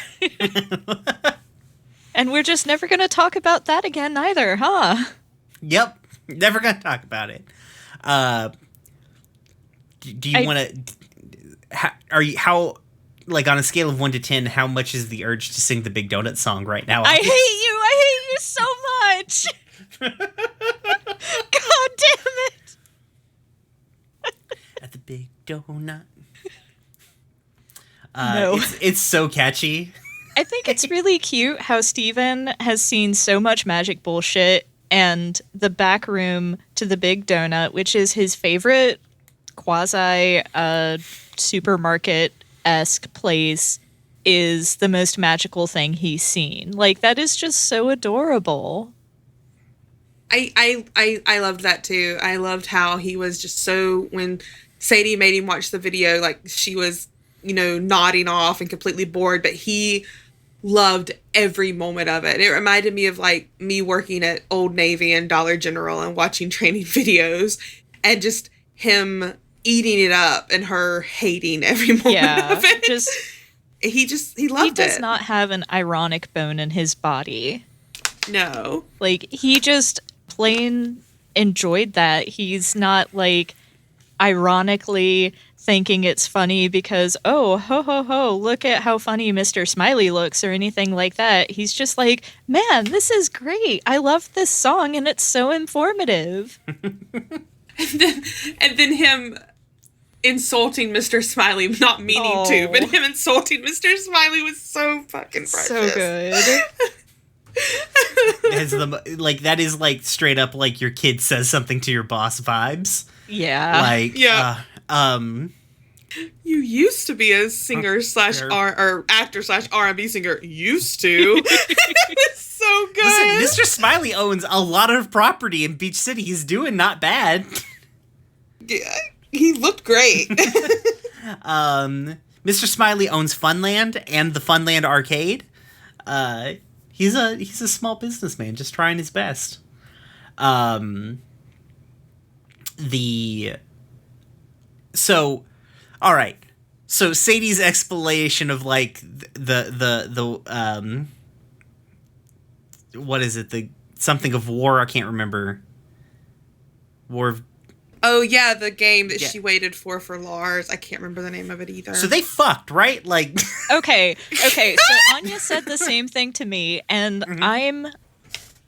And we're just never going to talk about that again either, huh? Yep, never gonna talk about it. Do you want to? How like on a scale of 1 to 10, how much is the urge to sing the Big Donut song right now? I hate you so much. God damn it. At the Big Donut. No. It's so catchy. I think it's really cute how Steven has seen so much magic bullshit, and the back room to the Big Donut, which is his favorite quasi supermarket-esque place, is the most magical thing he's seen. Like, that is just so adorable. I loved that too. I loved how he was just so, when Sadie made him watch the video, like she was, nodding off and completely bored, but he loved every moment of it. It reminded me of like me working at Old Navy and Dollar General and watching training videos and just him eating it up and her hating every moment of it. He loved it. He does not have an ironic bone in his body. No. Like, he just plain enjoyed that. He's not like ironically thinking it's funny because, oh, ho, ho, ho, look at how funny Mr. Smiley looks or anything like that. He's just like, man, this is great. I love this song and it's so informative. and then him insulting Mr. Smiley, not meaning to, but him insulting Mr. Smiley was so fucking precious. So good. That is like straight up like your kid says something to your boss vibes. Yeah. Like, yeah. You used to be a singer slash or actor slash R&B singer. Used to. It's so good. Listen, Mr. Smiley owns a lot of property in Beach City. He's doing not bad. Yeah, he looked great. Mr. Smiley owns Funland and the Funland Arcade. He's a small businessman just trying his best. All right. So Sadie's explanation of like the what is it? The something of war, I can't remember. War of Oh yeah, the game that she waited for Lars. I can't remember the name of it either. So they fucked, right? Like Okay. So Anya said the same thing to me, and I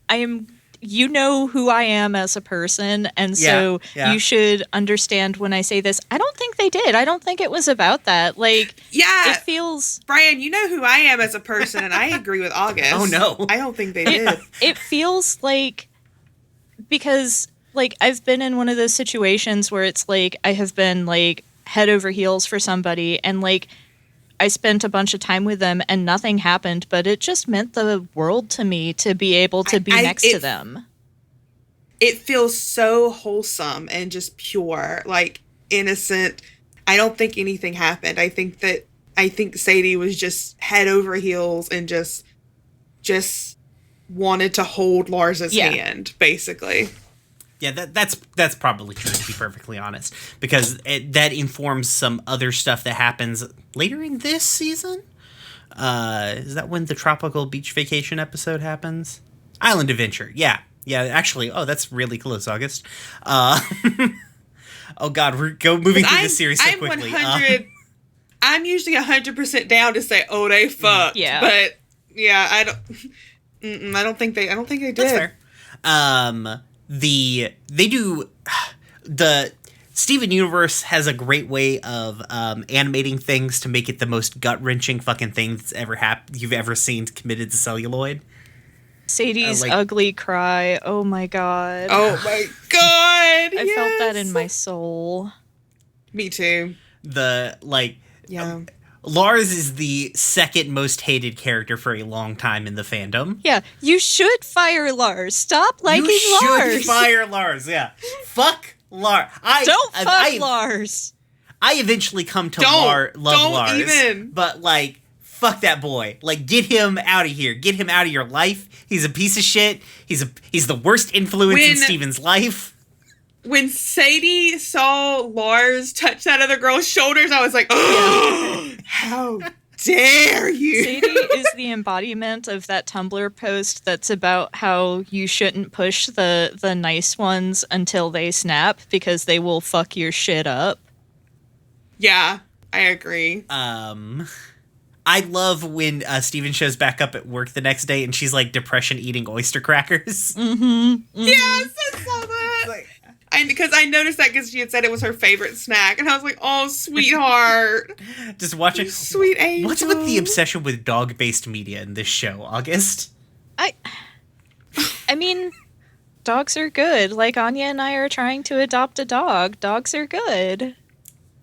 am you know who I am as a person, and so you should understand when I say this. I don't think they did. I don't think it was about that. Like, it feels... Brian, you know who I am as a person, and I agree with August. Oh, no. I don't think they did. It feels like... Because, like, I've been in one of those situations where it's like, I have been, like, head over heels for somebody, and, like, I spent a bunch of time with them and nothing happened, but it just meant the world to me to be able to be next to them. It feels so wholesome and just pure, like innocent. I don't think anything happened. I think Sadie was just head over heels and just wanted to hold Lars's hand, basically. Yeah, that's probably true, to be perfectly honest, because that informs some other stuff that happens later in this season. Is that when the tropical beach vacation episode happens? Island Adventure, yeah. Actually, that's really close, August. Oh God, we're moving through this series so quickly. I'm usually 100% down to say, oh, they fucked. Yeah, but yeah, I don't think they did. That's fair. The Steven Universe has a great way of animating things to make it the most gut-wrenching fucking thing that's you've ever seen committed to celluloid. Sadie's ugly cry. Oh my god. Oh my god. I felt that in my soul. Me too. Lars is the second most hated character for a long time in the fandom. Yeah, you should fire Lars. Stop liking You Lars. should fire Lars, yeah. Fuck Lars. Don't fuck Lars. I eventually come to love don't Lars. even. But, like, fuck that boy. Like, get him out of here. Get him out of your life. He's a piece of shit. He's the worst influence in Steven's life. When Sadie saw Lars touch that other girl's shoulders, I was like, oh, how dare you? Sadie is the embodiment of that Tumblr post that's about how you shouldn't push the nice ones until they snap because they will fuck your shit up. Yeah, I agree. I love when Steven shows back up at work the next day and she's like depression eating oyster crackers. Yes, I saw that. Because I noticed that because she had said it was her favorite snack, and I was like, "Oh, sweetheart, just watching sweet angel." What's with the obsession with dog-based media in this show, August? I mean, dogs are good. Like Anya and I are trying to adopt a dog. Dogs are good.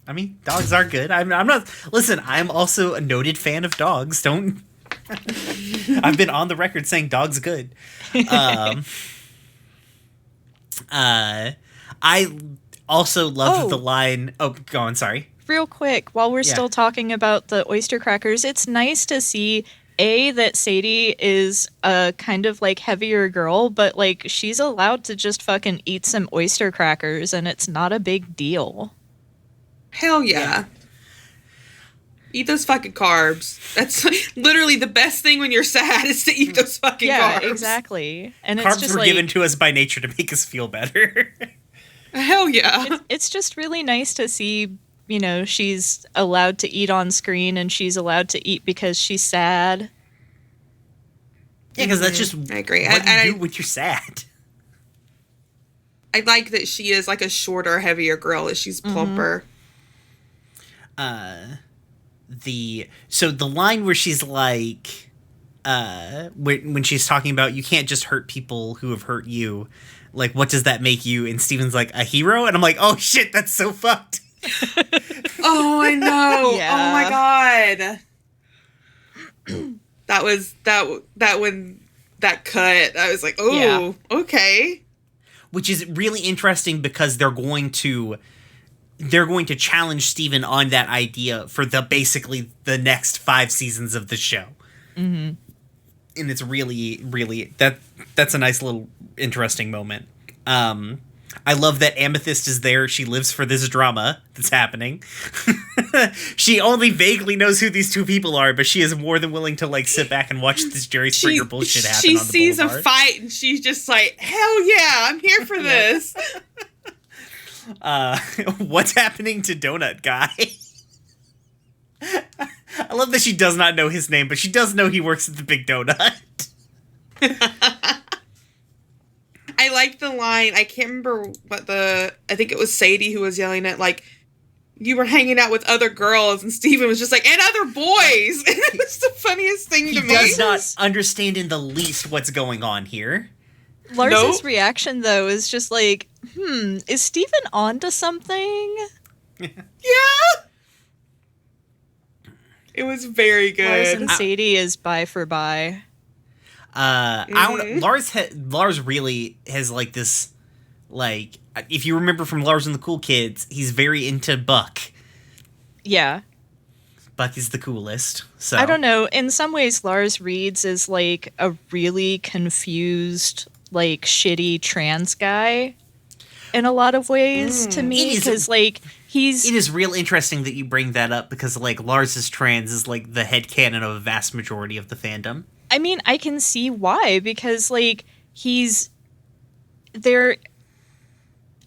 I mean, dogs are good. I'm not. Listen, I'm also a noted fan of dogs. Don't. I've been on the record saying dogs good. I also love the line. Oh, go on. Sorry. Real quick, while we're still talking about the oyster crackers, it's nice to see that Sadie is a kind of like heavier girl, but like she's allowed to just fucking eat some oyster crackers, and it's not a big deal. Hell yeah. Eat those fucking carbs. That's literally the best thing when you're sad is to eat those fucking carbs. Yeah, exactly. And Carbs it's just were like, given to us by nature to make us feel better. Hell yeah. It's just really nice to see, you know, she's allowed to eat on screen and she's allowed to eat because she's sad. Yeah, because that's just I agree. what you do when you're sad. I like that she is like a shorter, heavier girl, that she's plumper. The line where she's like, when she's talking about you can't just hurt people who have hurt you, like what does that make you? And Steven's like, a hero, and I'm like, oh shit, that's so fucked. Oh, I know. Yeah. Oh my god. That was that when that cut. I was like, oh, okay. Which is really interesting because they're going to challenge Steven on that idea for basically the next 5 seasons of the show. Mm-hmm. And it's really, really, that's a nice little interesting moment. I love that Amethyst is there. She lives for this drama that's happening. She only vaguely knows who these two people are, but she is more than willing to like sit back and watch this Jerry Springer bullshit happen She on the sees boulevard. a fight and she's just like, hell yeah, I'm here for this. What's happening to Donut Guy? I love that she does not know his name, but she does know he works at the Big Donut. I like the line. I can't remember I think it was Sadie who was yelling at, like, you were hanging out with other girls, and Steven was just like, and other boys. And it was the funniest thing to me. He does not understand in the least what's going on here. Lars's reaction, though, is just like, is Steven onto something? Yeah. It was very good. Lars and Sadie is bi for bi. Lars really has like this, like, if you remember from Lars and the Cool Kids, he's very into Buck. Yeah. Buck is the coolest. So I don't know. In some ways, Lars reads as like a really confused, like shitty trans guy. In a lot of ways, to me, because like it is real interesting that you bring that up because like Lars' trans is like the headcanon of a vast majority of the fandom. I mean, I can see why, because like there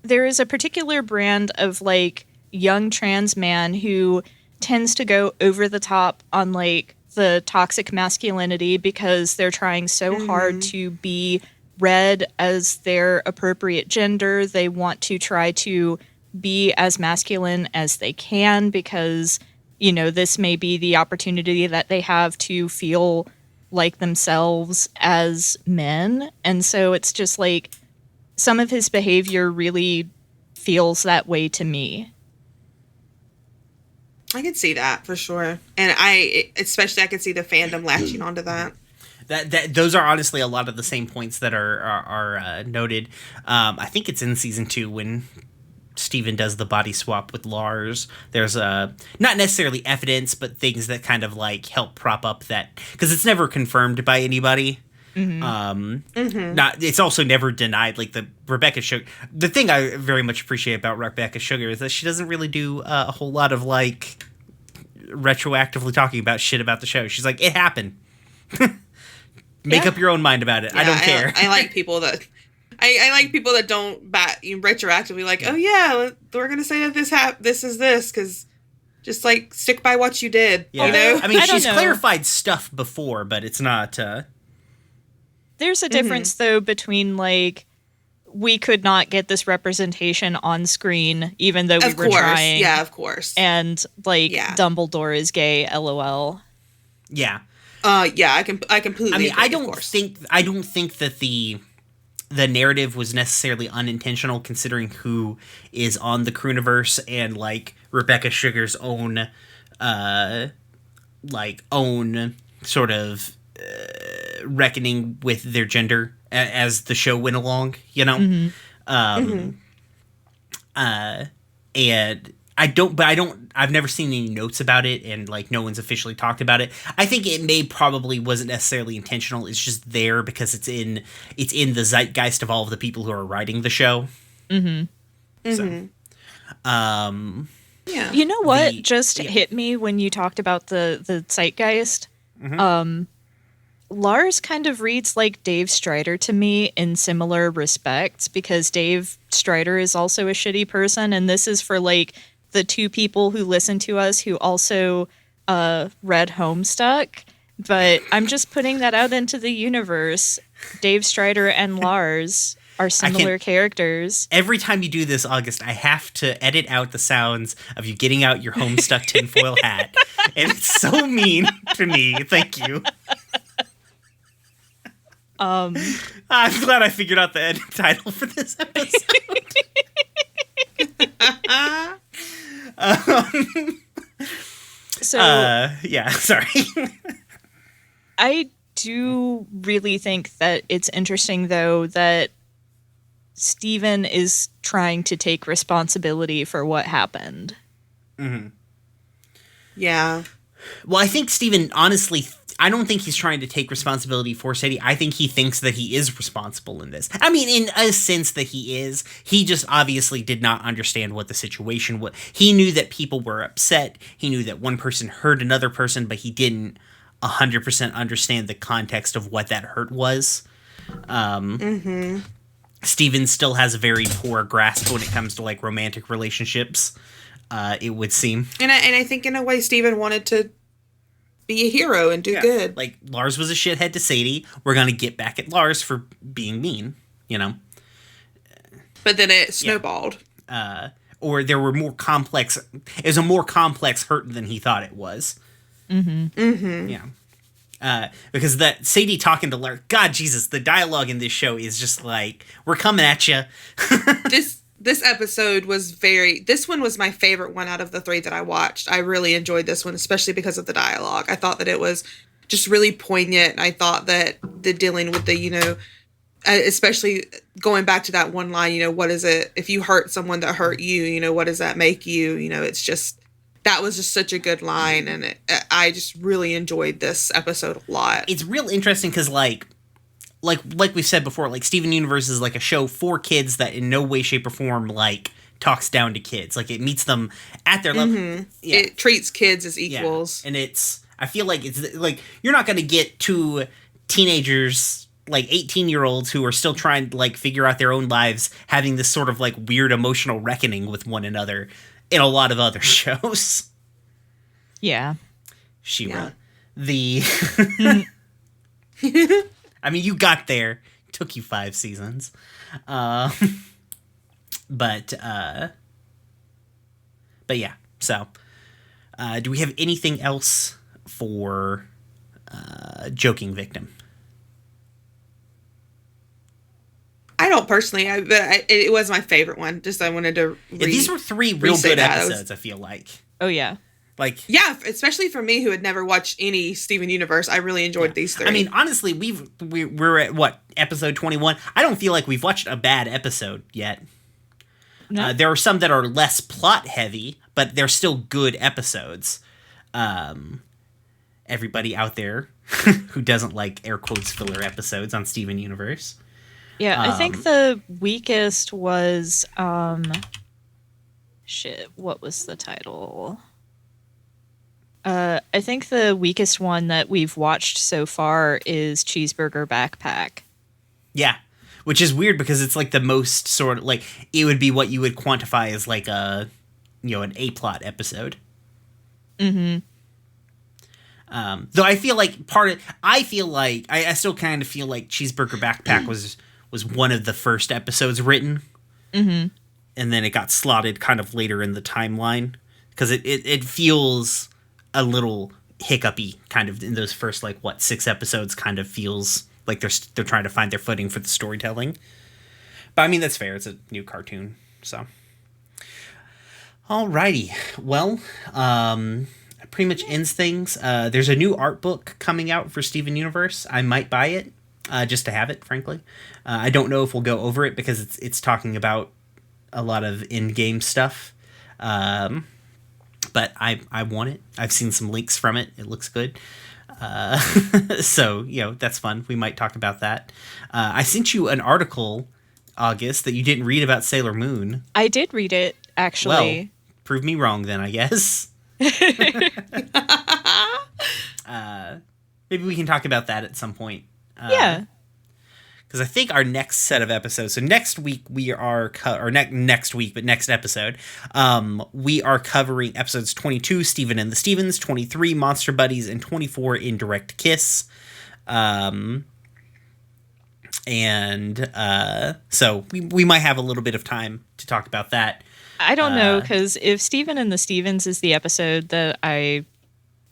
is a particular brand of like young trans man who tends to go over the top on like the toxic masculinity because they're trying so hard to be read as their appropriate gender. They want to try to be as masculine as they can because, you know, this may be the opportunity that they have to feel like themselves as men. And so it's just like some of his behavior really feels that way to me. I could see that for sure. And I could see the fandom latching onto that. That those are honestly a lot of the same points that are noted. I think it's in season 2 when Steven does the body swap with Lars. There's not necessarily evidence, but things that kind of like help prop up that, because it's never confirmed by anybody. Not, it's also never denied. Like the Rebecca Sugar. The thing I very much appreciate about Rebecca Sugar is that she doesn't really do a whole lot of like retroactively talking about shit about the show. She's like, it happened. Make up your own mind about it. Yeah, I don't care. I like people that I like people that don't retroactively like, oh yeah, we're gonna say that this is this, because just like stick by what you did. Yeah. You know? I mean, she's know. clarified stuff before, but it's not. There's a difference though between like we could not get this representation on screen, even though we were trying. Yeah, of course. And like Dumbledore is gay, LOL. Yeah. Yeah, I completely. I mean, agree, I don't think that the narrative was necessarily unintentional, considering who is on the Crooniverse and like Rebecca Sugar's own sort of reckoning with their gender as the show went along, you know. And I've never seen any notes about it, and like no one's officially talked about it. I think it probably wasn't necessarily intentional. It's just there because it's in the zeitgeist of all of the people who are writing the show. So, yeah. You know what hit me when you talked about the zeitgeist? Lars kind of reads like Dave Strider to me in similar respects, because Dave Strider is also a shitty person, and this is for like the two people who listen to us who also read Homestuck. But I'm just putting that out into the universe. Dave Strider and Lars are similar characters. Every time you do this, August, I have to edit out the sounds of you getting out your Homestuck tinfoil hat. And it's so mean to me. Thank you. I'm glad I figured out the edit title for this episode. Sorry. I do really think that it's interesting, though, that Steven is trying to take responsibility for what happened. Yeah. Well, I think Steven, honestly, I don't think he's trying to take responsibility for Sadie. I think he thinks that he is responsible in this. I mean, in a sense that he is. He just obviously did not understand what the situation was. He knew that people were upset. He knew that one person hurt another person, but he didn't 100% understand the context of what that hurt was. Steven still has a very poor grasp when it comes to like romantic relationships, it would seem. And I think in a way Steven wanted to be a hero and do good. Like, Lars was a shithead to Sadie. We're going to get back at Lars for being mean, you know? But then it snowballed. Or there were more complex... It was a more complex hurt than he thought it was. Yeah. Because that Sadie talking to Lars... God, Jesus, the dialogue in this show is just like, we're coming at you. This episode was this one was my favorite one out of the 3 that I watched. I really enjoyed this one, especially because of the dialogue. I thought that it was just really poignant. I thought that the dealing with the, especially going back to that one line, what is it? If you hurt someone that hurt you, what does that make you? It's just, that was just such a good line. And I just really enjoyed this episode a lot. It's real interesting because like we've said before, like Steven Universe is like a show for kids that in no way, shape, or form like talks down to kids. Like it meets them at their level. Yeah. It treats kids as equals. Yeah. And I feel like it's like you're not going to get two teenagers, like 18-year-olds who are still trying to like figure out their own lives, having this sort of like weird emotional reckoning with one another in a lot of other shows. Yeah. She-Ra. The I mean, you got there. It took you 5 seasons. But yeah. So, do we have anything else for Joking Victim? I don't personally, but it was my favorite one. Just I wanted to These were 3 real good episodes, I feel like. Oh, yeah. Like, Yeah, especially for me who had never watched any Steven Universe, I really enjoyed these three. I mean, honestly, we're at what, episode 21? I don't feel like we've watched a bad episode yet. No. There are some that are less plot heavy, but they're still good episodes. Everybody out there who doesn't like air quotes filler episodes on Steven Universe. Yeah, I think the weakest was what was the title? I think the weakest one that we've watched so far is Cheeseburger Backpack. Yeah, which is weird because it's like the most sort of like, it would be what you would quantify as like a, an A-plot episode. Mm-hmm. Though I feel like I still kind of feel like Cheeseburger Backpack was one of the first episodes written. Mm-hmm. And then it got slotted kind of later in the timeline because it feels a little hiccupy kind of in those first 6 episodes. Kind of feels like they're trying to find their footing for the storytelling. But I mean, that's fair. It's a new cartoon, so. Alrighty, well, that pretty much ends things. There's a new art book coming out for Steven Universe. I might buy it just to have it, frankly. I don't know if we'll go over it because it's talking about a lot of in-game stuff. But I want it. I've seen some links from it. It looks good. So, that's fun. We might talk about that. I sent you an article, August, that you didn't read about Sailor Moon. I did read it, actually. Well, prove me wrong then, I guess. Maybe we can talk about that at some point. Yeah. Because I think our next set of episodes, so next week we are, next episode, we are covering episodes 22, Steven and the Stevens, 23, Monster Buddies, and 24, Indirect Kiss. So we might have a little bit of time to talk about that. I don't know, because if Steven and the Stevens is the episode that I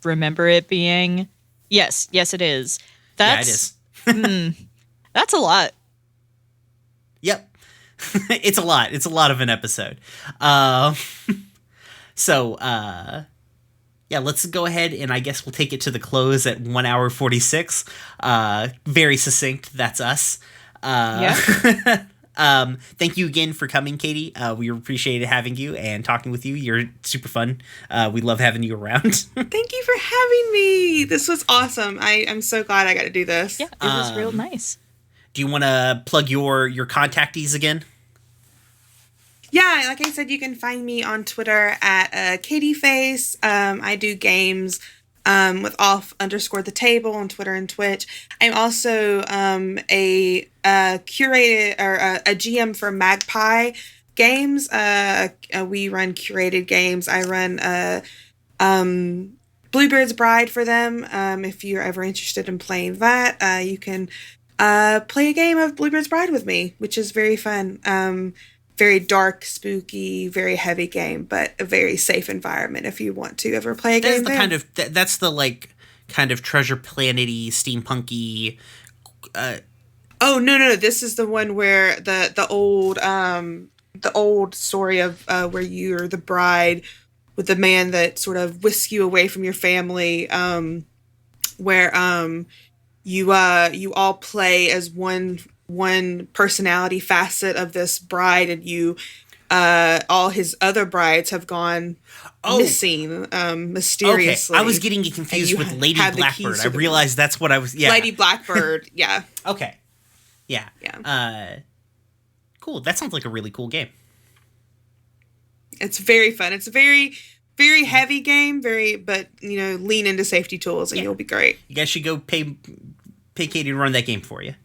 remember it being, yes, it is. Yeah, it is. That's a lot. Yep. It's a lot. It's a lot of an episode. Yeah, let's go ahead and I guess we'll take it to the close at 1 hour 46. Very succinct. That's us. Yeah. Thank you again for coming, Katy. We appreciated having you and talking with you. You're super fun. We love having you around. Thank you for having me. This was awesome. I'm so glad I got to do this. Yeah, it was real nice. Do you want to plug your contactees again? Yeah, like I said, you can find me on Twitter at KatyFace. I do games with off_the_table on Twitter and Twitch. I'm also a curated or a GM for Magpie Games. We run curated games. I run Bluebird's Bride for them. If you're ever interested in playing that, you can play a game of Bluebird's Bride with me, which is very fun. Very dark, spooky, very heavy game, but a very safe environment if you want to ever play a game. That's the kind of Treasure Planet-y, steampunky. Oh no! This is the one where the old story of where you're the bride with the man that sort of whisks you away from your family. Where you all play as one personality facet of this bride, and you all his other brides have gone missing mysteriously. Okay, I was getting confused with Lady Blackbird. I realized that's what I was. Yeah, Lady Blackbird. Yeah. Okay. Yeah. Yeah. Cool. That sounds like a really cool game. It's very fun. It's a very, very heavy game. But lean into safety tools, and you'll be great. You guys should go pay Katy to run that game for you.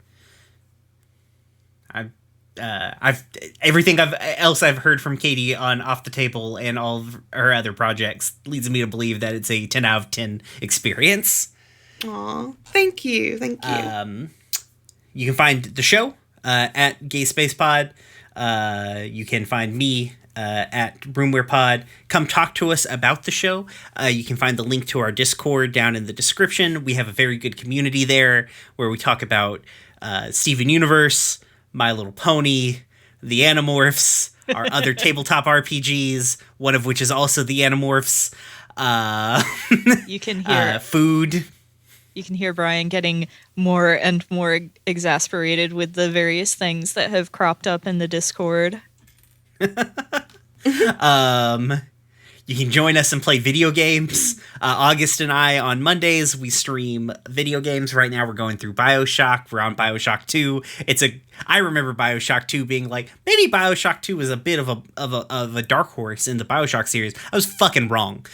Everything else I've heard from Katy on Off the Table and all of her other projects leads me to believe that it's a 10 out of 10 experience. Aw, thank you. You can find the show at Gay Space Pod. You can find me at Roomware Pod. Come talk to us about the show. You can find the link to our Discord down in the description. We have a very good community there where we talk about Steven Universe, My Little Pony, the Animorphs, our other tabletop RPGs, one of which is also the Animorphs. You can hear food. You can hear Brian getting more and more exasperated with the various things that have cropped up in the Discord. You can join us and play video games. August and I, on Mondays, we stream video games. Right now, we're going through BioShock. We're on BioShock 2. I remember BioShock 2 being like, maybe BioShock 2 was a bit of a dark horse in the BioShock series. I was fucking wrong.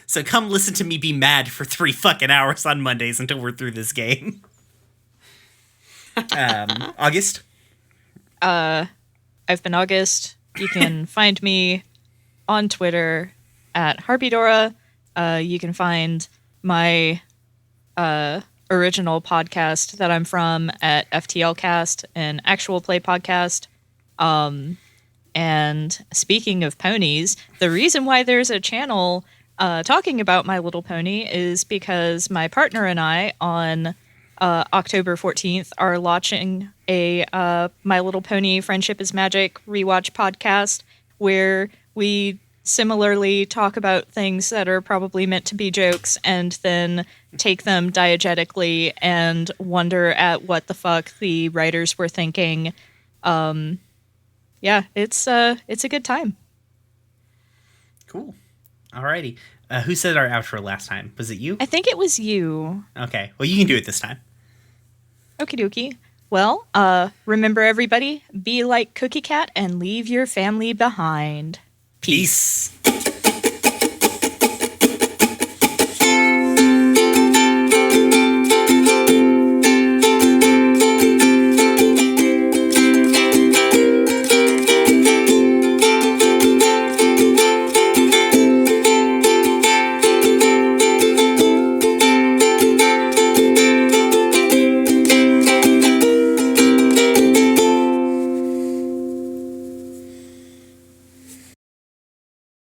So come listen to me be mad for 3 fucking hours on Mondays until we're through this game. August? I've been August. You can find me on Twitter at Harpydora. You can find my original podcast that I'm from at FTLcast, an actual play podcast. And speaking of ponies, the reason why there's a channel talking about My Little Pony is because my partner and I on October 14th are launching a My Little Pony Friendship is Magic rewatch podcast where we similarly talk about things that are probably meant to be jokes and then take them diegetically and wonder at what the fuck the writers were thinking. Yeah, it's a good time. Cool. Alrighty. Who said our outro last time? Was it you? I think it was you. Okay. Well, you can do it this time. Okie dokie. Well, remember everybody, be like Cookie Cat and leave your family behind. Peace.